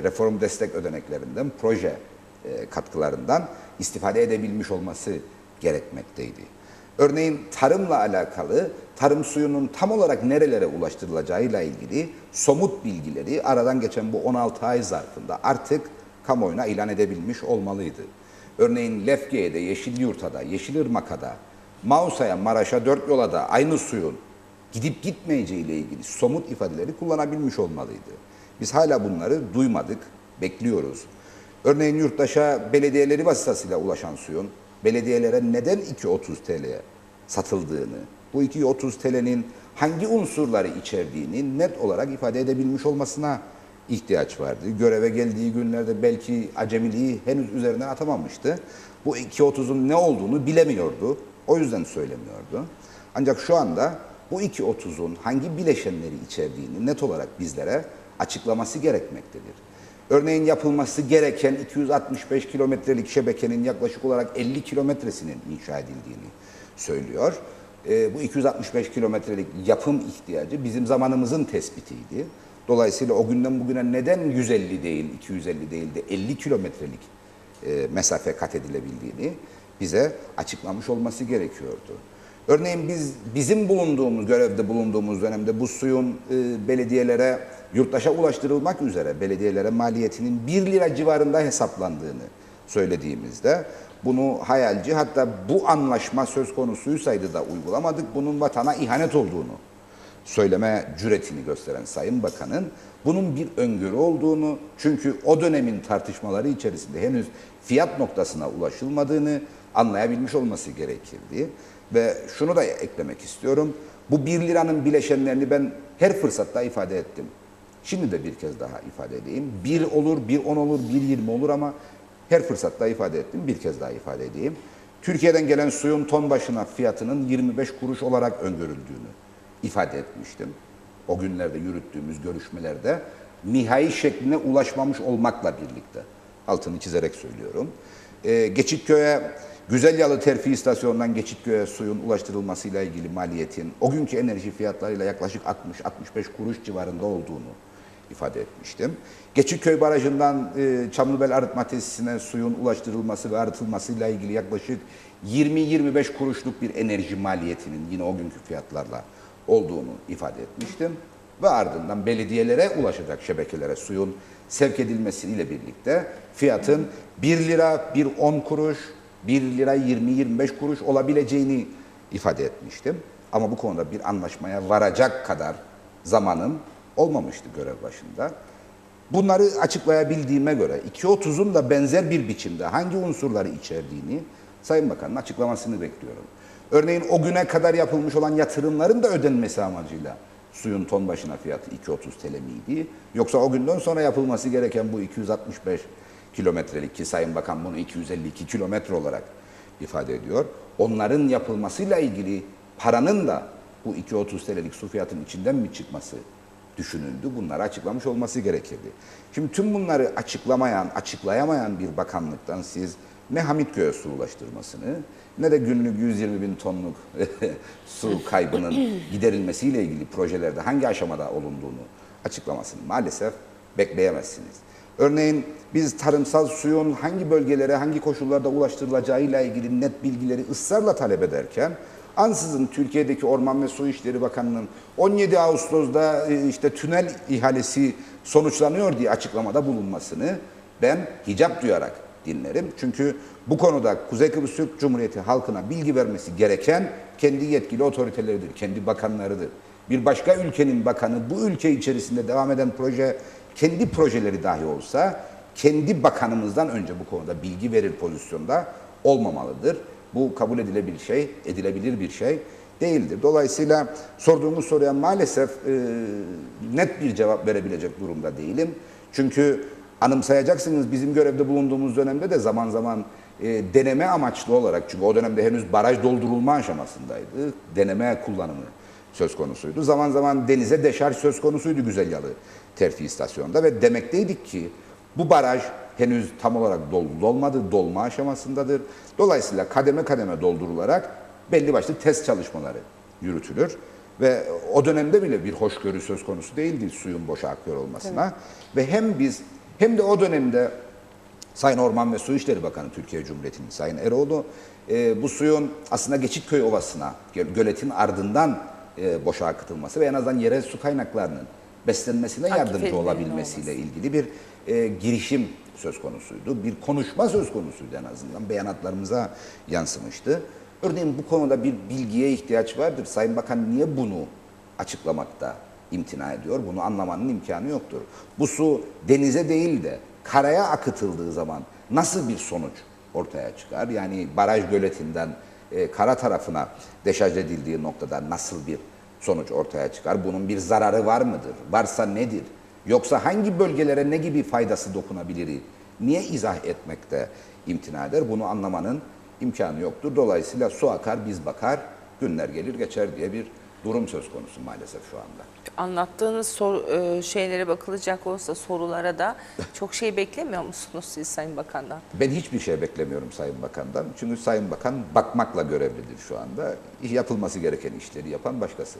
reform destek ödeneklerinden, proje katkılarından istifade edebilmiş olması gerekmekteydi. Örneğin tarımla alakalı tarım suyunun tam olarak nerelere ulaştırılacağıyla ilgili somut bilgileri aradan geçen bu 16 ay zarfında artık kamuoyuna ilan edebilmiş olmalıydı. Örneğin Lefke'de, Yeşilyurta'da, Yeşilırmak'da, Mausa'ya, Maraş'a, Dört Yola'da aynı suyun gidip gitmeyeceği ile ilgili somut ifadeleri kullanabilmiş olmalıydı. Biz hala bunları duymadık, bekliyoruz. Örneğin yurttaşa belediyeleri vasıtasıyla ulaşan suyun belediyelere neden 2.30 TL'ye satıldığını, bu 2.30 TL'nin hangi unsurları içerdiğini net olarak ifade edebilmiş olmasına ihtiyaç vardı. Göreve geldiği günlerde belki acemiliği henüz üzerine atamamıştı. Bu 2.30'un ne olduğunu bilemiyordu. O yüzden söylemiyordu. Ancak şu anda bu 2.30'un hangi bileşenleri içerdiğini net olarak bizlere açıklaması gerekmektedir. Örneğin yapılması gereken 265 kilometrelik şebekenin yaklaşık olarak 50 kilometresinin inşa edildiğini söylüyor. Bu 265 kilometrelik yapım ihtiyacı bizim zamanımızın tespitiydi. Dolayısıyla o günden bugüne neden 150 değil, 250 değil de 50 kilometrelik mesafe kat edilebildiğini bize açıklamış olması gerekiyordu. Örneğin bizim görevde bulunduğumuz dönemde bu suyun belediyelere, yurttaşa ulaştırılmak üzere belediyelere maliyetinin 1 lira civarında hesaplandığını söylediğimizde bunu hayalci, hatta bu anlaşma söz konusuysaydı da uygulamadık, bunun vatana ihanet olduğunu söyleme cüretini gösteren Sayın Bakan'ın bunun bir öngörü olduğunu, çünkü o dönemin tartışmaları içerisinde henüz fiyat noktasına ulaşılmadığını anlayabilmiş olması gerekirdi. Ve şunu da eklemek istiyorum, bu 1 liranın bileşenlerini ben her fırsatta ifade ettim. Şimdi de bir kez daha ifade edeyim. 1 olur, 1.10 olur, 1.20 olur ama her fırsatta ifade ettim, bir kez daha ifade edeyim. Türkiye'den gelen suyun ton başına fiyatının 25 kuruş olarak öngörüldüğünü ifade etmiştim. O günlerde yürüttüğümüz görüşmelerde nihai şekline ulaşmamış olmakla birlikte altını çizerek söylüyorum. Geçitköy'e, Güzelyalı Terfi İstasyonu'ndan Geçitköy'e suyun ulaştırılmasıyla ilgili maliyetin o günkü enerji fiyatlarıyla yaklaşık 60-65 kuruş civarında olduğunu ifade etmiştim. Geçitköy Barajı'ndan Çamlıbel Arıtma Tesisine suyun ulaştırılması ve arıtılmasıyla ilgili yaklaşık 20-25 kuruşluk bir enerji maliyetinin yine o günkü fiyatlarla olduğunu ifade etmiştim. Ve ardından belediyelere ulaşacak şebekelere suyun sevk edilmesiyle birlikte fiyatın 1 lira, 1.10 kuruş, 1 lira 20-25 kuruş olabileceğini ifade etmiştim. Ama bu konuda bir anlaşmaya varacak kadar zamanım olmamıştı görev başında. Bunları açıklayabildiğime göre 2.30'un da benzer bir biçimde hangi unsurları içerdiğini Sayın Bakan'ın açıklamasını bekliyorum. Örneğin o güne kadar yapılmış olan yatırımların da ödenmesi amacıyla suyun ton başına fiyatı 2.30 TL miydi? Yoksa o günden sonra yapılması gereken bu 265 kilometrelik, ki Sayın Bakan bunu 252 kilometre olarak ifade ediyor. Onların yapılmasıyla ilgili paranın da bu 2.30 TL'lik su fiyatının içinden mi çıkması düşünüldü? Bunları açıklamış olması gerekirdi. Şimdi tüm bunları açıklayamayan bir bakanlıktan siz ne Hamitköy'e su ulaştırmasını ne de günlük 120 bin tonluk su kaybının giderilmesiyle ilgili projelerde hangi aşamada olunduğunu açıklamasını maalesef bekleyemezsiniz. Örneğin biz tarımsal suyun hangi bölgelere, hangi koşullarda ulaştırılacağıyla ilgili net bilgileri ısrarla talep ederken, ansızın Türkiye'deki Orman ve Su İşleri Bakanı'nın 17 Ağustos'da işte tünel ihalesi sonuçlanıyor diye açıklamada bulunmasını ben hicap duyarak dinlerim. Çünkü bu konuda Kuzey Kıbrıs Türk Cumhuriyeti halkına bilgi vermesi gereken kendi yetkili otoriteleridir, kendi bakanlarıdır. Bir başka ülkenin bakanı bu ülke içerisinde devam eden proje, kendi projeleri dahi olsa kendi bakanımızdan önce bu konuda bilgi verir pozisyonda olmamalıdır. Bu kabul edilebilir bir şey değildir. Dolayısıyla sorduğumuz soruya maalesef net bir cevap verebilecek durumda değilim. Çünkü anımsayacaksınız, bizim görevde bulunduğumuz dönemde de zaman zaman deneme amaçlı olarak, çünkü o dönemde henüz baraj doldurulma aşamasındaydı, deneme kullanımı söz konusuydu. Zaman zaman denize deşarj söz konusuydu Güzelyalı Terfi İstasyonu'nda ve demekteydik ki bu baraj henüz tam olarak dolmadı, dolma aşamasındadır. Dolayısıyla kademe kademe doldurularak belli başlı test çalışmaları yürütülür. Ve o dönemde bile bir hoşgörü söz konusu değildi suyun boşa akıyor olmasına. Evet. Ve hem biz hem de o dönemde Sayın Orman ve Su İşleri Bakanı Türkiye Cumhuriyeti'nin Sayın Eroğlu bu suyun aslında Geçitköy Ovası'na, göletin ardından boşa akıtılması ve en azından yerel su kaynaklarının beslenmesine yardımcı olabilmesiyle ilgili bir girişim söz konusuydu. Bir konuşma söz konusuydu, en azından beyanatlarımıza yansımıştı. Örneğin bu konuda bir bilgiye ihtiyaç vardır. Sayın Bakan niye bunu açıklamakta imtina ediyor? Bunu anlamanın imkanı yoktur. Bu su denize değil de karaya akıtıldığı zaman nasıl bir sonuç ortaya çıkar? Yani baraj göletinden kara tarafına deşarj edildiği noktada nasıl bir sonuç ortaya çıkar? Bunun bir zararı var mıdır? Varsa nedir? Yoksa hangi bölgelere ne gibi faydası dokunabilir? Niye izah etmekte imtina eder? Bunu anlamanın imkanı yoktur. Dolayısıyla su akar, biz bakar, günler gelir geçer diye bir durum söz konusu maalesef şu anda. Anlattığınız şeylere bakılacak olsa, sorulara da çok şey beklemiyor musunuz siz Sayın Bakan'dan? Ben hiçbir şey beklemiyorum Sayın Bakan'dan. Çünkü Sayın Bakan bakmakla görevlidir şu anda. Yapılması gereken işleri yapan başkası.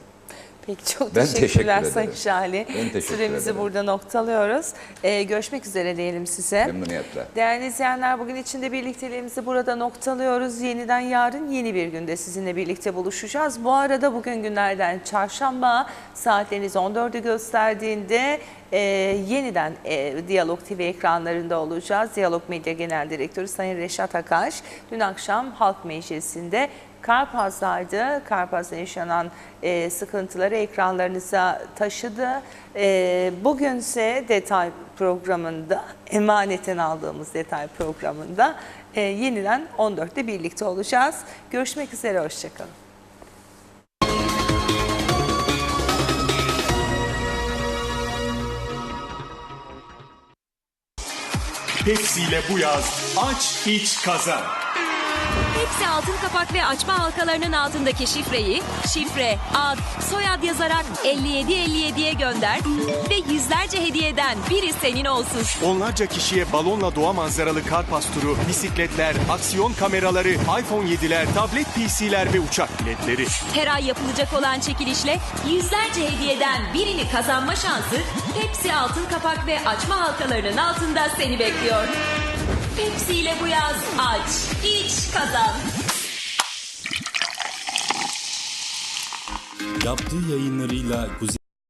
Peki, çok Ben teşekkürler teşekkür Sayın ederim. Şahli. Ben teşekkür Süremizi ederim. burada noktalıyoruz. Görüşmek üzere diyelim size. Memnuniyetle. Değerli izleyenler, bugün içinde birlikteliğimizi burada noktalıyoruz. Yeniden yarın yeni bir günde sizinle birlikte buluşacağız. Bu arada bugün günlerden çarşamba, saatleriniz 14'ü gösterdiğinde yeniden Diyalog TV ekranlarında olacağız. Diyalog Medya Genel Direktörü Sayın Reşat Akaş dün akşam Halk Meclisi'nde Karpaz'daydı. Karpaz'da yaşanan sıkıntıları ekranlarınıza taşıdı. Bugünse detay programında, emaneten aldığımız detay programında yeniden 14'te birlikte olacağız. Görüşmek üzere, hoşçakalın. Pepsi ile bu yaz aç iç kazan. Pepsi altın kapak ve açma halkalarının altındaki şifreyi şifre, ad, soyad yazarak 5757'ye gönder ve yüzlerce hediyeden biri senin olsun. Onlarca kişiye balonla doğa manzaralı Karpas turu, bisikletler, aksiyon kameraları, iPhone 7'ler, tablet PC'ler ve uçak biletleri. Her ay yapılacak olan çekilişle yüzlerce hediyeden birini kazanma şansı Pepsi altın kapak ve açma halkalarının altında seni bekliyor. Pepsi ile bu yaz aç, iç, kazan. Yaptığı yayınlarıyla